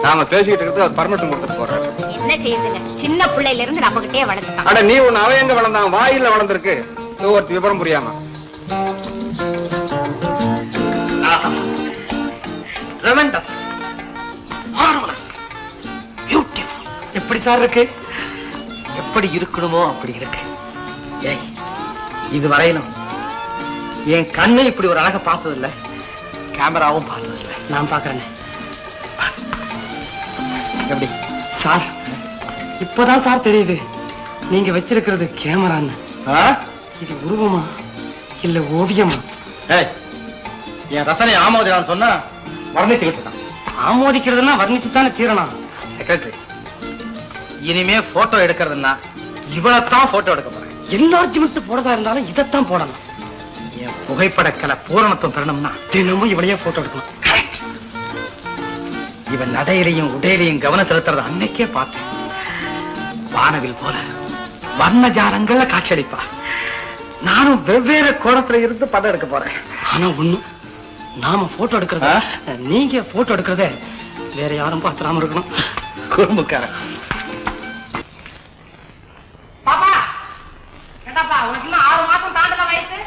நாம பேசிக்கிட்டு இருக்கிறது பர்மிஷன் கொடுத்துட்டு போறேன். என்ன செய்யுதுங்க, சின்ன பிள்ளையில இருந்து நம்ம கிட்டே வளர்ந்துட்டான். அட நீ ஒண்ணு அவன் எங்க வளர்ந்தான்? வாயில வளர்ந்துருக்கு. ஒரு விவரம் புரியாம. எப்படி சார் இருக்கு? எப்படி இருக்கணுமோ அப்படி இருக்கு. ஏய், இது வரையிலும் என் கண்ணு இப்படி ஒரு அழக பார்த்தது இல்ல, கேமராவும் பார்த்தது இல்ல. நான் பாக்குறேன். எப்படி சார், இப்பதான் சார் தெரியுது நீங்க வச்சிருக்கிறது கேமரான்னு. இது உருவமா இல்ல ஓவியமா? என் ரசனை ஆமோதிதான் சொன்னா வர்ணிச்சுக்கிட்டு இருக்கான். ஆமோதிக்கிறதுனா வர்ணிச்சுத்தானே தீரணும். செக்ரட்டரி, இனிமே போட்டோ எடுக்கிறதுனா இவ்வளவுதான் போட்டோ எடுக்க போறேன். என்லார்ஜ்மெண்ட் போடுறதா இருந்தாலும் இதைத்தான் போடணும். என் புகைப்படக்கலை பூரணத்துவம் பெறணும்னா தினமும் இவளையே போட்டோ எடுக்கணும். இவன் நடையிலையும் உடையிலையும் கவனம் செலுத்துறது அன்னைக்கே பார்த்தேன். வானவில் போல வர்ண ஜாலங்கள்ல காட்சியளிப்பா. நானும் வெவ்வேறு கோணத்துல இருந்து படம் எடுக்க போறேன். ஆனா ஒண்ணு, நாம போட்டோ எடுக்கிறத நீங்க போட்டோ எடுக்கிறத வேற யாரும் பாத்துறாம இருக்கணும். குறும்புக்காரன். பாப்பா, என்னப்பா உனக்கு இன்னும் 6 மாசம் தாண்டல வயசு?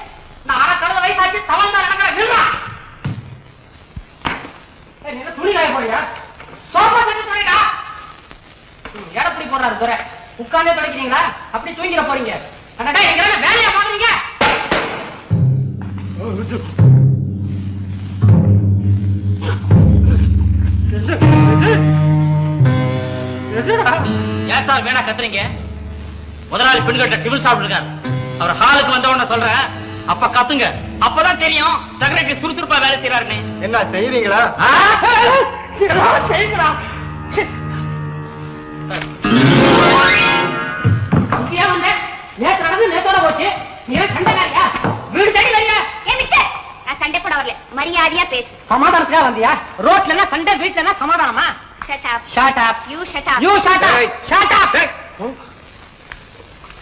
நான் அரை கழுத வயசாச்சு தவழ்ந்தா நடக்கிறேன். நில்றா. நீ துணி காய போறியா? Sofa set துணிடா. எடப்படி போடுறாரு துரை. உட்கார்ந்தே துடைக்கிறீங்களா? அப்படி தூங்கிட போறீங்க. அடடா, எங்க வேலையா பாக்குறீங்க? ஏன் சார் வேணா கத்துறீங்க? முதலாளி பெண்கிட்ட டிபிள் சாப்பிட்டு இருக்காரு. அவர் ஹாலுக்கு வந்த உடனே சொல்றேன், அப்ப கத்துங்க. அப்பதான் தெரியும் செக்ரட்டரி சுறுசுறுப்பா வேலை செய்யறாருன்னு. என்ன செய்வீங்களா? செய்யுங்களா? நேத்து நடந்து நேத்தோட போச்சு. நீ சண்டைக்காரியா? வீடு தேடி வரியா? ஏ மிஸ்டர், நான் சண்டை போட வரல, மரியாதையா பேசு. சமாதானத்துக்காக வந்தியா? ரோட்ல சண்டை, வீட்டுல சமாதானமா? Shut up. Shut up. You shut up. You shut up. Shut up.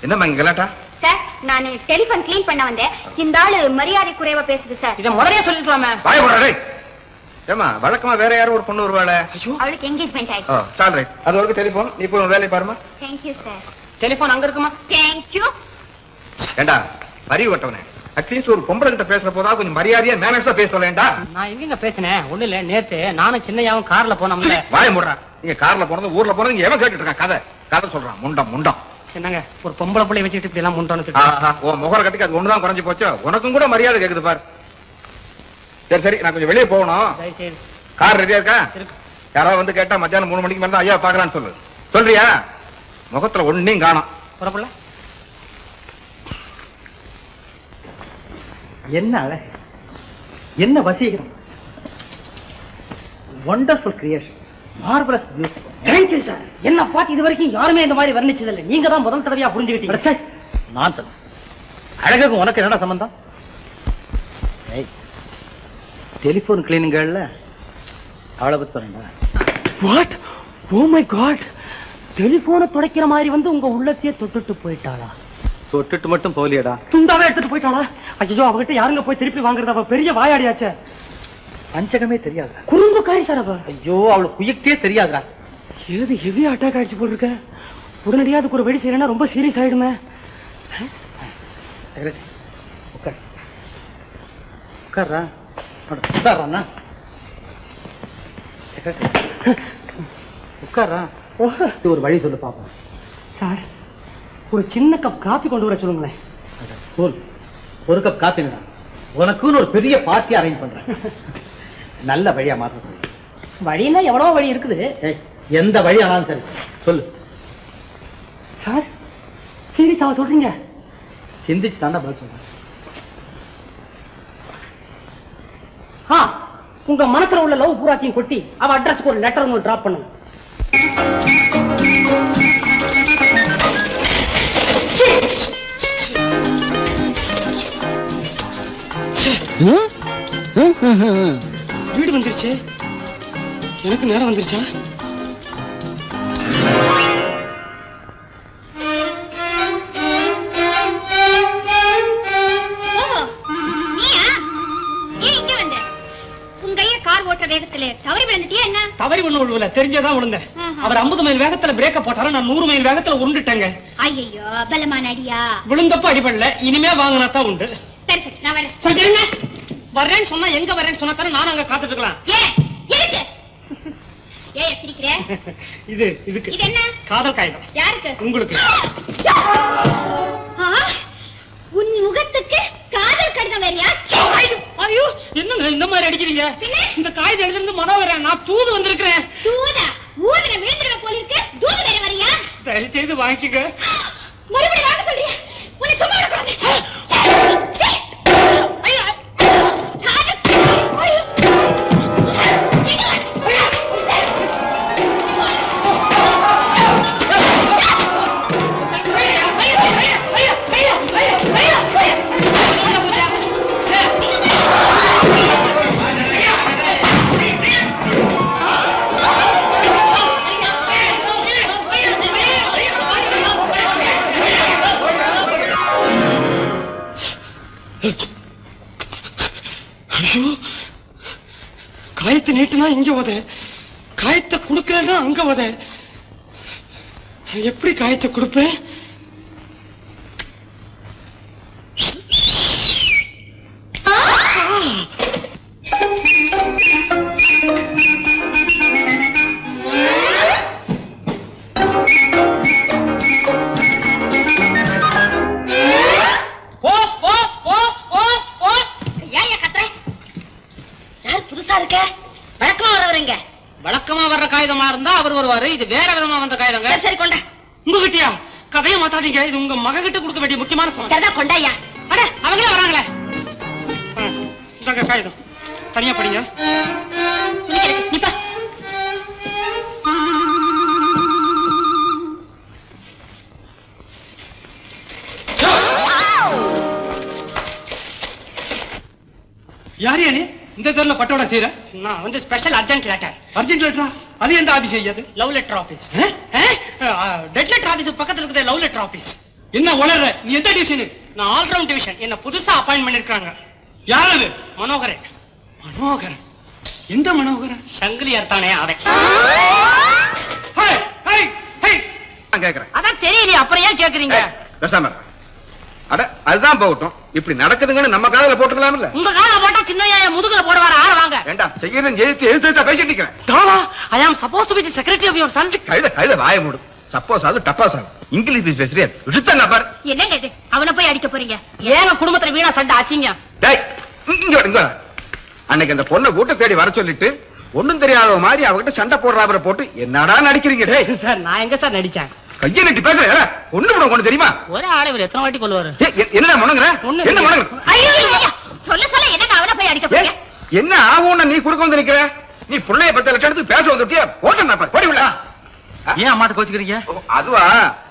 என்னம்மா இங்க கலாட்டா? சார், நான் டெலிபோன் கிளீன் பண்ண வந்தேன். இந்த ஆளு மரியாதை குறைவா பேசுது சார். இத முதலே சொல்லிக்கலாமே. வாய் மூடுடா டேய். ஏமா வழக்கமா வேற யாரோ ஒரு பொண்ணு வருவாளே. அவளுக்கு என்கேஜ்மெண்ட் ஆயிடுச்சு. சால் ரைட். அது வரைக்கும் டெலிபோன். நீ போய் உன் வேலையை பாருமா. Thank you sir. டெலிபோன் அங்க இருக்குமா? Thank you. ஏண்டா வரி வட்டவனே, அட்லீஸ்ட் ஒரு பொம்பளை கிட்ட பேசுற போதா கொஞ்சம் மரியாதையா மேனேஜா பேசலேண்டா. நான் எங்கங்க பேசினேன்? ஒண்ணு இல்ல, நேத்து நானும் சின்னையாவும் கார்ல போனோம்ல. வாய் மூடுறா. நீங்க கார்ல போனது ஊர்ல போனது இங்க எவன் கேட்டுட்டு இருக்கான்? கதை சொல்றான். முண்டம் என்னங்க ஒரு பொம்பளை பிள்ளை வச்சுட்டு இப்படி எல்லாம் முண்டோன்னு உன் முகர கட்டிக்கு அது ஒண்ணுதான் குறைஞ்சு போச்சு. உனக்கும் கூட மரியாதை கேக்குது பாரு. சரி நான் கொஞ்சம் வெளியே போகணும். சரி கார் ரெடியா இருக்கா? இருக்கு. யாராவது வந்து கேட்டா மத்தியானம் 3 மணிக்கு மேல தான் ஐயா பாக்கலான்னு சொல்லு. சொல்றியா? முகத்துல ஒன்னையும் காணோம். புறப்படல. என்ன அழகு, என்ன வசீகரம், wonderful creation, marvellous beauty. Thank you sir. என்ன பார்த்து இது வரைக்கும் யாருமே இந்த மாதிரி வர்ணிச்சது இல்லை. நீங்க தான் முதல் தடவையா புரிஞ்சுக்கிட்டீங்க. நான்சென்ஸ். அழகுக்கு உனக்கு என்னடா சம்பந்தம்? டெலிபோன் கிளீனிங்கல்ல அவளை பத்தி சொன்னா. வாட்? ஓ மை காட், டெலிபோனை துடைக்கிற மாதிரி வந்து உங்க உள்ளத்தையே தொட்டுட்டு போயிட்டாளா? தொட்டுட்டு மட்டும் போலியடா, துண்டாவே எடுத்துட்டு போயிட்டாளா? ஐயோ, அவகிட்ட யாருங்க போய் திருப்பி வாங்குறது? அவ பெரிய வாயாடியாச்சே. பஞ்சகமே தெரியாது. குறும்புக்காரி சார் அவ. ஐயோ, அவளுக்கு குயக்தே தெரியாதுடா. ஏது ஹெவி அட்டாக் ஆயிடுச்சு போல் இருக்க. உடனடியா அதுக்கு ஒரு வெடி செய்யலன்னா ரொம்ப சீரியஸ் ஆயிடுமே. உட்கார்றா உட்கார்றா உட்கார்றா. ஒரு வழி சொல்லு பாப்போம். சார், ஒரு சின்ன கப் காபி கொண்டு வர சொல்லுங்களேன். ஒரு கப் காப்பி உனக்குன்னு ஒரு பெரிய பார்ட்டி அரேஞ்ச் பண்றேன். நல்ல வழியா மாற்ற சொல்லு. வழின்னா எவ்வளவு வழி இருக்குது. எந்த வழி ஆனாலும் சரி சொல்லு. சார், சீரியஸாவா சொல்றீங்க? சிந்திச்சு தாண்டா பதில் சொல்றேன். உங்க மனசுல உள்ள லவ் பூராத்தையும் கொட்டி அவ அட்ரஸ்க்கு ஒரு லெட்டர் ஒன்று டிராப் பண்ணுங்க. வீடு வந்துருச்சு. எனக்கு நேரம் வந்துருச்சா? தவறி ஒண்ணு விழுவல, தெரிஞ்சதான் விழுந்தேன். அவர் 50 மைல் வேகத்துல பிரேக்க போட்டாலும் நான் 100 மைல் வேகத்துல உருண்டுட்டேங்க. ஐயோ, பலமான அடியா. விழுந்தப்ப அடிபடல, இனிமே வாங்கினா தான் உண்டு. சரி சரி, நான் வரேன். சொல்லுங்க. வர்றேன்னு சொன்னா எங்க வரேன்னு சொன்னா தானே நானும் அங்க காத்துட்டு இருக்கலாம். ஏன் சிரிக்கிறே? இதுக்கு இது என்ன? காதல் காகிதம். யாருக்கு? உங்களுக்கு. உன் முகத்துக்கு காதல் கடிதம் வேறியா? ஐயோ, என்னங்க இந்த மாதிரி அடிக்கிறீங்க? இந்த காகிதம் எழுதிருந்து மனோகரன், நான் தூது வந்திருக்கிறேன். தூதா? ஊதுன விழுந்துற போல இருக்கு. தூது வேற வரியா? தயவு செய்து வாங்கிக்க. மறுபடியும் வாங்க சொல்றியா? உன்னை சும்மா விடக்கூடாது. ஐயோ, காயத்தை நீட்டுனா இங்க உத, காயத்தை கொடுக்கலன்னா அங்க உத. எப்படி காயத்தை கொடுப்பேன்? வழக்கமா வர்ற காகிதமா இருந்தா அவர் வருவாரு. இது வேற விதமா வந்த காகிதங்க. சரி கொண்டா. உங்க கிட்டயா? கதையை மாத்தாதீங்க. இது உங்க மக கிட்ட கொடுக்க வேண்டிய முக்கியமான சமாச்சாரம். கொண்டாயா. அட, அவங்களே வராங்களே. இந்தாங்க காகிதம், தனியா படிங்க. நிப்பா. யாரு நீ? இந்த தெருல பட்டோட செய்யற? நான் வந்து ஸ்பெஷல் அர்ஜென்ட் லெட்டர். அர்ஜென்ட் லெட்டரா? அது எந்த ஆபீஸ் ஐயாது? Love letter office. Dead letter office பக்கத்துல இருக்குது லவ் லெட்டர் ஆபீஸ். என்ன உளற? நீ எந்த டிவிஷன்? நான் ஆல்ரவுண்ட் டிவிஷன். என்ன புதுசா அப்பாயின்ட் பண்ணிருக்காங்க. யாரு? மனோகரன். மனோகரன்? எந்த மனோகரன்? சங்கிலியார் தானே அவன். நான் கேக்குறேன். அதான் தெரியலையே, அப்புறம் ஏன் கேக்குறீங்க? பேசாம அட அதுதான் போகட்டும். இப்படி நடக்குதுங்கன்னு நம்ம காதுல போட்டுக்கலாம் இல்ல? உங்க கால போட்டா சின்னையா முதுகுல போடுவாரு. ஆள வாங்க. ஏண்டா செய்யணும் எழுத்து பேசிட்டு நிக்கிறேன். தாவா, I am supposed to be the secretary of your son. கைத வாய மூடு. சப்போஸ் அது டப்பாஸ் ஆகும். இங்கிலீஷ் பேசுறியா? விடுத்தங்க பாரு. என்னங்க இது? அவனை போய் அடிக்க போறீங்க? ஏங்க குடும்பத்துல வீணா சண்டை ஆச்சிங்க? டேய் இங்க இங்க. அன்னைக்கு அந்த பொண்ணை வீட்டை தேடி வர சொல்லிட்டு ஒண்ணும் தெரியாத மாதிரி அவகிட்ட சண்டை போடுறாபர போட்டு என்னடா நடிக்கிறீங்க? டேய் சார், நான் எங்க சார் நடிச்சேன்? கையை நட்டி பேசுற ஒண்ணு கூட கொண்டு தெரியுமா? ஒரே ஆளை இவர் எத்தனை வாட்டி கொள்வாரு? என்ன முணங்குற? என்ன முணங்குற? ஐயோ சொல்ல என்னங்க அவனை போய் அடிக்க போறீங்க? என்ன ஆகும்னு நீ குடுக்க வந்து நிக்கிற? நீ புள்ளைய பத்த லட்சத்துக்கு பேச வந்துட்டியா? போட்டா பாரு. போடி விட. ஏன் அம்மாட்ட கோச்சுக்கிறீங்க? அதுவா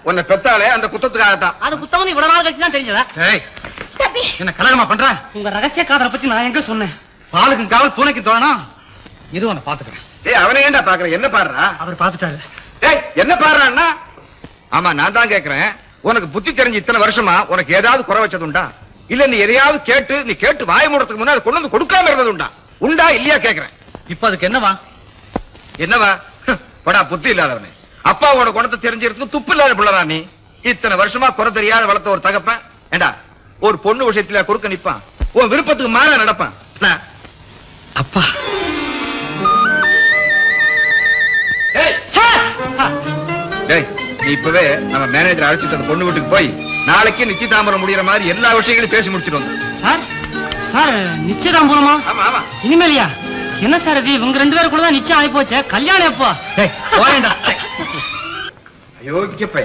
உன்னை பெத்தாலே அந்த குத்தத்துக்காகத்தான். அது குத்தவங்க இவ்வளவு நாள் கழிச்சு தான் தெரிஞ்சதா? ஏய், என்ன கல்யாணமா பண்ற? உங்க ரகசிய காதலை பத்தி நான் எங்க சொன்னேன்? பாலுக்கும் காவல் பூனைக்கும் தோணும். இது உன்னை பாத்துக்கிறேன். ஏய் அவனை ஏன்டா பாக்குற? என்ன பாடுறா? அவர் பாத்துட்டாரு. ஏய் என்ன பாடுறான்னா? ஆமா நான் தான் கேக்குறேன். உனக்கு புத்தி தெரிஞ்சு இத்தனை வருஷமா உனக்கு ஏதாவது குறை வச்சது உண்டா? இல்ல நீ எதையாவது கேட்டு நீ கேட்டு வாய மூடறதுக்கு முன்னாடி கொண்டு வந்து கொடுக்காம இருந்தது உண்டா? உண்டா இல்லையா கேக்குறேன். இப்ப அதுக்கு என்னவா? என்னவா? படா புத்தி இல்லாதவனே. அப்பாவோட குணத்தை தெரிஞ்சிருக்கு துப்பு இல்லாத பிள்ளை நீ. இத்தனை வருஷமா குறை தெரியாத வளர்த்த ஒரு தகப்பன் ஏண்டா ஒரு பொண்ணு விஷயத்துல கொடுக்க நிப்பான்? உன் விருப்பத்துக்கு மாற நடப்பான். அப்பா டேய் நீ இப்பவே நம்ம மேனேஜர் அழைச்சிட்டு அந்த பொண்ணு வீட்டுக்கு போய் நாளைக்கு நிச்சயதாம்பரம் முடியற மாதிரி எல்லா விஷயங்களையும் பேசி முடிச்சிட்டு வந்து. சார் சார் நிச்சயதாம்பரமா? ஆமா ஆமா. இனிமேலியா? என்ன சார் இது? இவங்க 2 பேரும் கூட தான் நிச்சயம் ஆகி போச்சு. கல்யாணம் எப்போ? ஐயோ கேப்பை.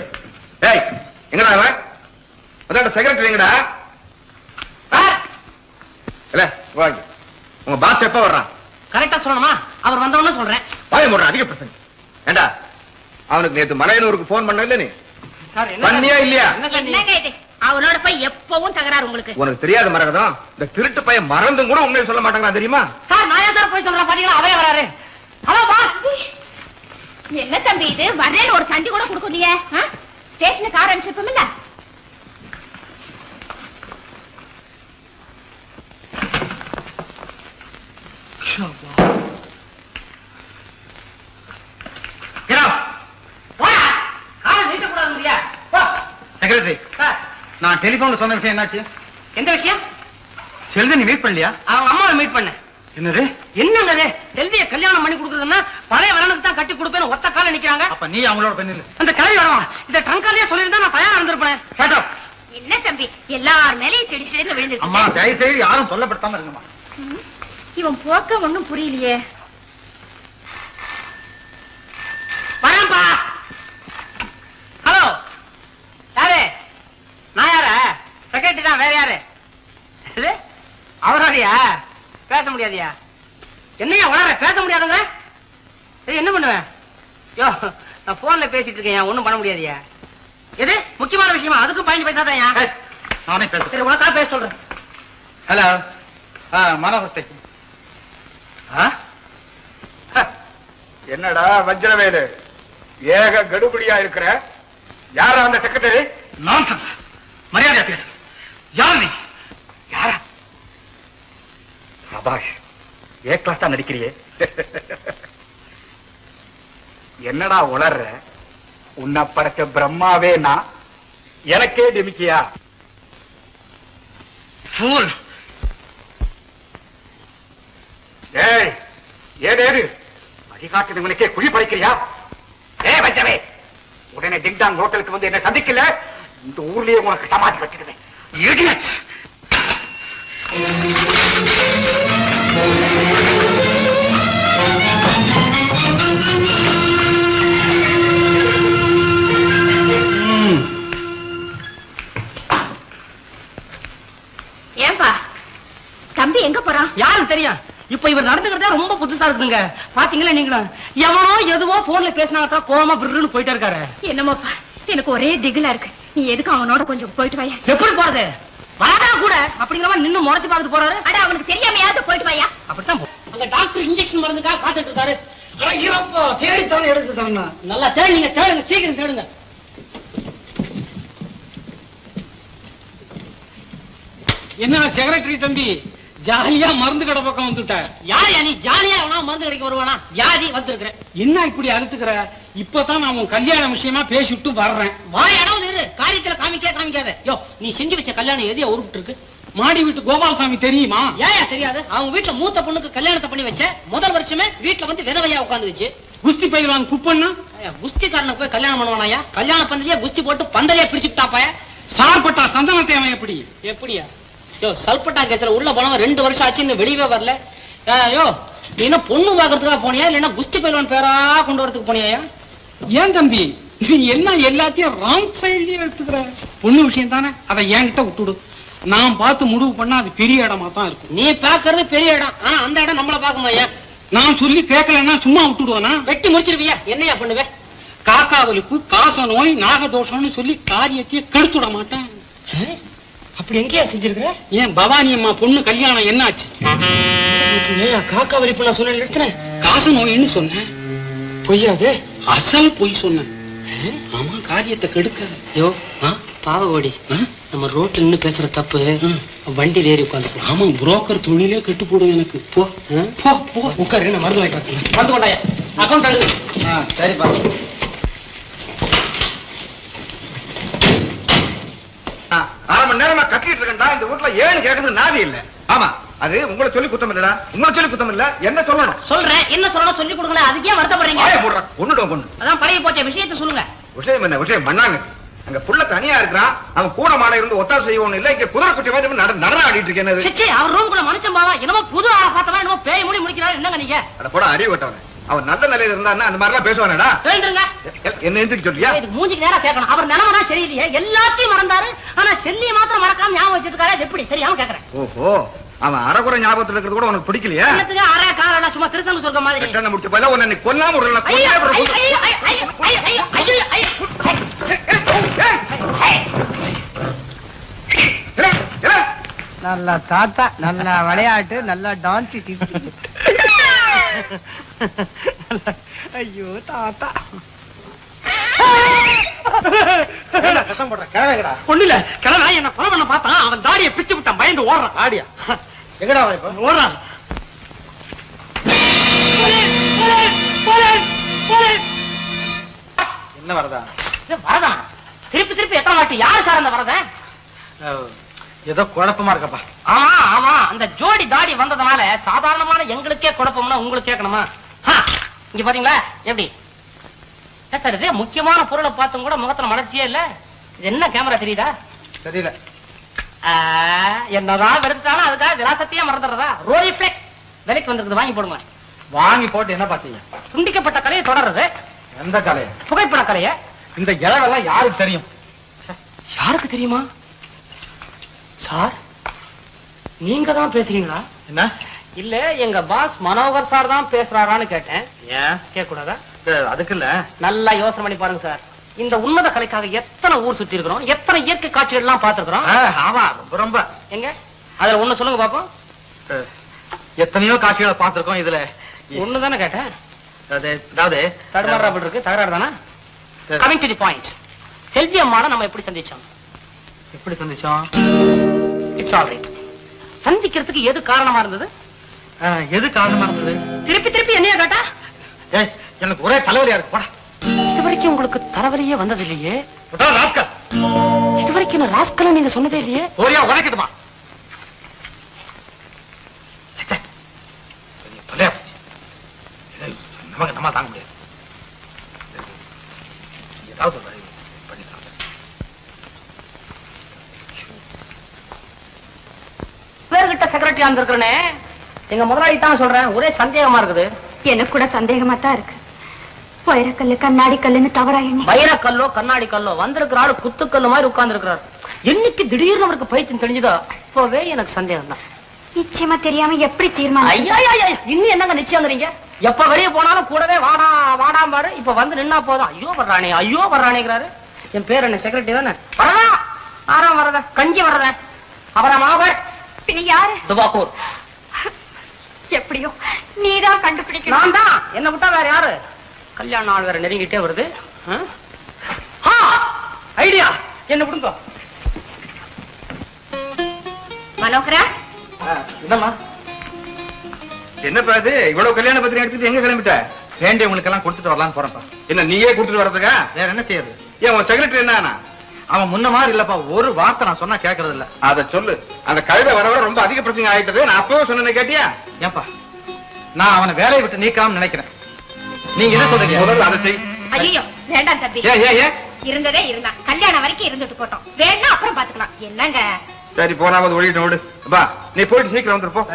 டேய் எங்கடா அவன்? அதான் செக்ரட்டரி எங்கடா? சார் இல்ல வாங்க. உங்க பாஸ் எப்ப வர்றான்? கரெக்டா சொல்லணுமா? அவர் வந்தவொன்னு சொல்றேன். வாய மூடுற அதிக பிரச்சனை. ஏண்டா அவனுக்கு நேத்து மலையனூருக்கு போன் பண்ண இல்ல நீ? சார் என்ன பண்ணியா இல்லையா? என்னங்க இது? அவனோட போய் எப்பவும் தகராறு உங்களுக்கு. உனக்கு தெரியாத மரகதம் இந்த திருட்டு பையன் மறந்தும் கூட உண்மையை சொல்ல மாட்டாங்களா தெரியுமா? சார் நான் ஏன் சார் போய் சொல்றேன்? பாத்தீங்களா அவரே வராரு. Hello boss. என்ன தம்பி இது? வரேன்னு ஒரு தண்டி கூட கொடுக்கலையே. ஸ்டேஷனுக்கு கார் அனுப்பிச்சிருப்போம்ல. செக்ரட்டரி சார் நான் டெலிபோன்ல சொன்ன விஷயம் என்னாச்சு? எந்த விஷயம்? செல்வி நீ மீட் பண்ணலையா? அவங்க அம்மாவை மீட் பண்ணேன். என்னது? என்னங்க செல்விய கல்யாணம் பண்ணி கொடுக்குறதுன்னா பழைய வரனுக்கு தான் கட்டி கொடுப்பேன்னு ஒத்த கால நிக்கிறாங்க. அப்ப நீ அவங்களோட பெண்ணு. அந்த கிளவி வரவா இந்த ட்ரங்காலேயே சொல்லியிருந்தா நான் தயாரா இருந்திருப்பேன். என்ன தம்பி எல்லார் மேலேயும் செடி செடின்னு விழுந்துருக்கு. அம்மா தயவு செய்து யாரும் சொல்லப்படுத்தாம இருங்கம்மா. இவன் போக்க ஒண்ணும் புரியலையே. வரேன்பா. ஹலோ யாரு? நான் யார? செக்ரட்டரி தான். வேற யாரு? அவரோடையா? பேச முடியாதியா? என்னையா உணர? பேச முடியாதுங்க. என்ன பண்ணுவேன்? யோ நான் போன்ல பேசிட்டு இருக்கேன். ஒண்ணும் பண்ண முடியாதியா? எது முக்கியமான விஷயமா? அதுக்கும் பயந்து பேசாதான். நானே பேசுறேன். சரி உனக்கா பேச சொல்றேன். Hello Manohar speaking. என்னடா வஞ்சரவேலு ஏக கடுபடியா இருக்கிற? யாரா அந்த செக்ரட்டரி? நான்சென்ஸ். மரியாதையா பேசு. யார் நீ? யாரா? சபாஷ் ஏ கிளாஸா நடிக்கிறியே. என்னடா உளர்ற? உன்னை படைச்ச பிரம்மாவே நான் எனக்கே டிமிக்கியா? ஃபூல். ஏய் ஏதேது வழிகாட்டுனவங்களுக்கே குழி பறிக்கிறியா? ஏ வச்சவே உடனே டிங்டாங் ஹோட்டலுக்கு வந்து என்ன சந்திக்கல இந்த ஊர்லயே உனக்கு சமாதி வச்சிடுவேன். இடியட். ஏன்பா தம்பி எங்க போறான்? யாருக்கு தெரியும்? இப்ப இவர் நடந்துக்கிறதே ரொம்ப புதுசா இருக்குங்க. பாத்தீங்களா நீங்களும்? எவனோ எதுவோ போன்ல பேசினாங்க கோமா பிர்ருன்னு போயிட்டே இருக்காரு. என்னமோப்பா எனக்கு ஒரே திகிலா இருக்கு. நீ எதுக்கு அவனோட கொஞ்சம் போயிட்டு வாயா. எப்படி போறது? வராதா கூட அப்படிங்கிற மாதிரி நின்னு முறைச்சு பார்த்துட்டு போறாரு. அட அவனுக்கு தெரியாமையாவது போயிட்டு வாயா. அப்படித்தான் அந்த டாக்டர் இன்ஜெக்ஷன் மருந்துக்காக காத்துட்டு இருக்காரு. தேடித்தானே எடுத்து தரணும். நல்லா தேடுங்க தேடுங்க சீக்கிரம் தேடுங்க. என்ன செக்ரட்டரி தம்பி ஜாலியா மருந்து கடை பக்கம் வந்துட்ட? யார் நீ ஜாலியா எவனா மருந்து கிடைக்க வருவானா? வியாதி வந்திருக்கிறேன். என்ன இப்படி அறுத்துக்கிற? இப்பதான் நான் உன் கல்யாண விஷயமா பேசிட்டு வர்றேன். வாயடவும் இரு, காரியத்துல காமிக்காத. யோ, நீ செஞ்சு வச்ச கல்யாணம் எதையா உருட்டு இருக்கு? மாடி வீட்டு கோபாலசாமி தெரியுமா? ஏன் தெரியாது? அவங்க வீட்டுல மூத்த பொண்ணுக்கு கல்யாணத்தை பண்ணி வச்ச முதல் வருஷமே வீட்டுல வந்து விதவையா உட்காந்து வச்சு குஸ்தி பயிலான் குப்பண்ணா குஸ்திக்காரனுக்கு போய் கல்யாணம் பண்ணுவானாயா? கல்யாண பந்தலையே குஸ்தி போட்டு பந்தலையே பிரிச்சுட்டாப்பாய. சார்பட்டா சந்தன தேவன் எப்படியா? யோ, சல்பட்டா கேஸ்ல உள்ள போனவன் 2 வருஷம் ஆச்சு, இன்னும் வெளியவே வரல. யோ, நீ என்ன பொண்ணு பாக்குறதுக்காக போனியா இல்லன்னா குஸ்தி பயிலான் பேரா கொண்டு வரதுக்கு போனியா? ஏன் தம்பி நீ என்ன எல்லாத்தையும் ராங் சைட்லயே எடுத்துக்கிற? பொண்ணு விஷயம் தானே, அதை என்கிட்ட விட்டுடு. நான் பார்த்து முடிவு பண்ணா அது பெரிய இடமா தான் இருக்கும். நீ பாக்குறது பெரிய இடம், ஆனா அந்த இடம் நம்மள பாக்குமாயா? நான் சொல்லி கேட்கலன்னா சும்மா விட்டுடுவானா? வெட்டி முடிச்சிருவியா? என்னையா பண்ணுவேன்? காக்காவலுக்கு காச நோய் நாகதோஷம்னு சொல்லி காரியத்தையே கெடுத்துட மாட்டேன். அப்படி எங்கேயா செஞ்சிருக்கிற? ஏன் பவானி அம்மா பொண்ணு கல்யாணம் என்ன ஆச்சு? காக்கா வலிப்பு நான் சொன்ன எடுத்துறேன். காச நோயின்னு சொன்னேன். பொய்யாது, அசல் பொய் சொன்னேன். ஆமா, காரியத்தை கெடுக்க. யோ பாவகோடி, நம்ம ரோட்ல நின்னு பேசுற தப்பு. வண்டியில ஏறி உட்காந்து. ஆமா, புரோக்கர் தொழிலே கெட்டு போடும் எனக்கு. போ போ போ, உட்காரு, நான் மருந்து வாங்கி வந்து கொண்டாயா. அக்கௌண்ட் எழுது. சரிப்பா. அரை மணி நேரமா கட்டிட்டு இருக்கேன்டா. இந்த வீட்டுல ஏன்னு கேட்கறது நாதி இல்ல. ஆமா, அது உங்களை சொல்லி குத்தம் இல்லடா. உங்களை சொல்லி குத்தம் இல்ல, என்ன சொல்லணும்? சொல்றேன், என்ன சொல்லணும் சொல்லி கொடுக்கல. அதுக்கே வருத்தப்படுறீங்க? ஒண்ணுடும் பொண்ணு. அதான் பழைய போச்ச விஷயத்த சொல்லுங்க. விஷயம் என்ன விஷயம் பண்ணாங்க? அங்க புள்ள தனியா இருக்கிறான். அவன் கூட மாட இருந்து ஒத்தாசை செய்யணும் இல்ல. இங்க குதிரை குட்டி மாதிரி நடனம் ஆடிட்டு இருக்கேன். அவர் ரூம்குள்ள மனுஷன் பாவா என்னமோ புது ஆளை பார்த்தவன் என்னமோ பேய் மூடி முடிக்கிறாரு. என்னங்க நீங்க? அட போட, அறிவு விட்டவன். அவன் நல்ல நிலையில இருந்தான்னா அந்த மாதிரி எல்லாம் பேசுவானடா. என்ன எந்திரிக்க சொல்றியா? இதுக்கு மூஞ்சிக்கு நேரா கேட்கணும். அவர் நிலைமைனா சரியில்லையே, எல்லாத்தையும் மறந்தாரு. ஆனா செல்லியை மாத்திரம் மறக்காம ஞாபகம் வச்சுட்டு இருக்காரு. எப்படி தெரியாம கேட்கறேன். ஓஹோ, அவன் அரைக்குறை ஞாபகத்துல இருக்கிறது கூட உனக்கு பிடிக்கலையா? அரை காலம் சும்மா திருத்தம் சொல்ற மாதிரி. கண்ணை முடிச்சு போல உன்னை கொல்லாம விடல. நல்ல தாத்தா, நல்ல விளையாட்டு, நல்ல டான்ஸ். ஐயோ தாத்தா. சத்தம் போடுற கிழமைடா. ஒண்ணுல கிழமை என்ன கொலை பண்ண பார்த்தான். அவன் தாடியை பிச்சு விட்டான், பயந்து ஓடுறான். ஆடியா எங்கடா அவன் இப்ப ஓடுறான். என்ன வரதா? வரதான் திருப்பி எத்தனை வாட்டி? யாரு சார் அந்த வரதன்? ஏதோ குழப்பமா இருக்கப்பா. ஆமா, அந்த ஜோடி தாடி வந்ததுனால சாதாரணமான எங்களுக்கே குழப்பம்னா உங்களுக்கு கேட்கணுமா? இங்க பாத்தீங்களா எப்படி சார்? இது முக்கியமான பொருளை பார்த்தும் கூட முகத்துல மலர்ச்சியே இல்ல. இது என்ன கேமரா தெரியுதா? தெரியல. என்னதான் வெறுத்தாலும் அதுக்காக விலாசத்தையே மறந்துடுறதா? ரோலிஃபிளெக்ஸ் விலைக்கு வந்திருக்குது, வாங்கி போடுங்க. வாங்கி போட்டு என்ன பாத்தீங்க? துண்டிக்கப்பட்ட கலையை தொடர்றது. எந்த கலைய? புகைப்பட கலைய. இந்த இளவெல்லாம் யாருக்கு தெரியும்? யாருக்கு தெரியுமா சார்? நீங்க தான் பேசுறீங்களா? என்ன? இல்ல, எங்க பாஸ் மனோகர் சார் தான் பேசுறாரான்னு கேட்டேன். ஏன் கேட்க கூடாதா? அதுக்கு இல்ல. நல்லா யோசனை பண்ணி பாருங்க சார். இந்த உன்னத கலைக்காக எத்தனை ஊர் சுத்தி இருக்கிறோம், எத்தனை இயற்கை காட்சிகள் எல்லாம் பார்த்திருக்கிறோம். ஆமா, ரொம்ப. எங்க அதுல ஒண்ணு சொல்லுங்க பாப்போம். எத்தனையோ காட்சிகளை பார்த்திருக்கோம். இதுல ஒண்ணுதானே கேட்டேன். அதாவது தடுமாறா அப்படி இருக்கு, தகராறு தானே? Coming to the point. Selvi அம்மாவை நம்ம எப்படி சந்திச்சோம்? எப்படி சந்திச்சோம்? It's all right. சந்திக்கிறதுக்கு எது காரணமா இருந்தது? எது காரணமா இருந்தது? திருப்பி என்னைய கேட்டா? எனக்கு ஒரே தலைவலியா இருக்கு. போடா. இதுவரைக்கும் உங்களுக்கு தலைவலியே வந்தது இல்லையே. ராஸ்கல். இதுவரைக்கும் நான் ராஸ்கல் நீங்க சொன்னதே இல்லையே. ஒரே உடைக்கட்டுமா? நமக்கு நம்ம தாங்க முடியாது. ஏதாவது பேர்கிட்ட செக்ரட்டரியா இருந்திருக்கிறேனே, எங்க முதலாளி தான் சொல்றேன். ஒரே சந்தேகமா இருக்குது. எனக்கு கூட சந்தேகமா தான் இருக்கு. வைரக்கல்லு கண்ணாடி கல்லுன்னு தவறா எண்ணி வைரக்கல்லோ கண்ணாடி கல்லோ வந்திருக்கிற ஆளு குத்துக்கல்லு மாதிரி உட்கார்ந்து இருக்கிறார். என்னைக்கு திடீர்னு அவருக்கு பைத்தியம் தெரிஞ்சதோ அப்பவே எனக்கு சந்தேகம் தான். நிச்சயமா தெரியாம எப்படி தீர்மானம்? ஐயா, இன்னும் என்னங்க நிச்சயங்கிறீங்க? எப்ப வெளியே போனாலும் கூடவே வாடாம் பாரு. இப்ப வந்து நின்னா போதும் ஐயோ வர்றானேங்கிறாரு. என் பேர் என்ன? செக்ரட்டரி தானே. வரதா ஆறாம் வரத கஞ்சி வரத அவரா மாவர் பின்ன யாரு? துபாக்கூர். எப்படியோ நீதான் கண்டுபிடிக்கணும். நான் தான். என்ன விட்டா வேற யாரு? கல்யாண நாள் வேற நெருங்கிட்டே வருது. ஐடியா என்ன விடுங்க. மனோகரா, என்னம்மா? என்னப்பா இது இவ்வளவு கல்யாண பத்திரிகை எடுத்துட்டு எங்க கிளம்பிட்ட? வேண்டியவங்களுக்கு எல்லாம் கொடுத்துட்டு வரலாம்னு போறேன்ப்பா. என்ன நீயே கொடுத்துட்டு வர்றதுக்கா? வேற என்ன செய்யறது? ஏன் உன் செக்ரட்டரி என்ன? அவன் முன்ன மாதிரி இல்லப்பா, ஒரு வார்த்தை நான் சொன்னா கேக்குறது இல்ல. அத சொல்லு. அந்த கழுதை வர வர ரொம்ப அதிக பிரச்சனை ஆயிட்டது. நான் அப்பவே சொன்னேன்னு கேட்டியா? ஏன்பா, நான் அவனை வேலையை விட்டு நீக்காம நினைக்கிறேன். நீங்க என்ன சொல்றீங்க? முதல்ல அதை செய். ஐயோ வேண்டாம் தம்பி. ஏன் இருந்ததே இருந்தா கல்யாணம் வரைக்கும் இருந்துட்டு போட்டோம். வேணா அப்புறம் பாத்துக்கலாம். என்னங்க? சரி போனாவது ஒழிட்டு விடு. அப்பா நீ போயிட்டு சீக்கிரம் வந்துருப்போம்.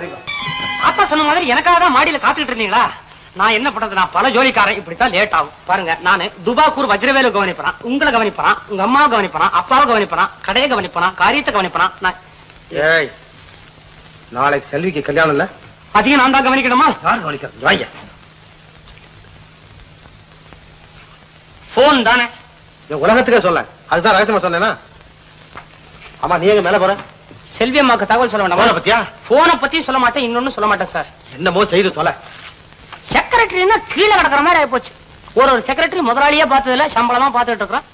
அப்பா சொன்ன மாதிரி எனக்காக தான் மாடியில காத்துக்கிட்டு இருந்தீங்களா? நான் என்ன பண்றது, நான் பல ஜோலிக்காரன், இப்படித்தான் லேட் ஆகும். பாருங்க, நானு துபாக்கூர் வஜ்ரவேலு கவனிப்பறான், உங்களை கவனிப்பறான், உங்க அம்மாவை கவனிப்பறான், அப்பாவை கவனிப்பறான், கடையை கவனிப்பறான், காரியத்தை கவனிப்பறான். நான் ஏய், நாளைக்கு செல்விக்கு கல்யாணம் இல்ல? அதிகம் நான் தான் கவனிக்கணுமா? யார் கவனிக்கிறது? வாங்க. போன் தானே உலகத்துக்கே சொல்ல, அதுதான் ரகசியமா சொன்னேனா? ஆமா, நீ எங்க மேல போற? செல்வி அம்மாக்கு தகவல் சொல்ல வேண்டாம். பத்தியா? போனை பத்தியும் சொல்ல மாட்டேன், இன்னொன்னு சொல்ல மாட்டேன் சார். என்னமோ செய்து சொல்ல. செக்ரட்டரின்னா கீழே கிடக்குற மாதிரி ஆயிப்போச்சு. ஒரு செக்ரட்டரி முதலாளியா பார்த்ததுல சம்பளமா பார்த்துட்டு இருக்கிறோம்.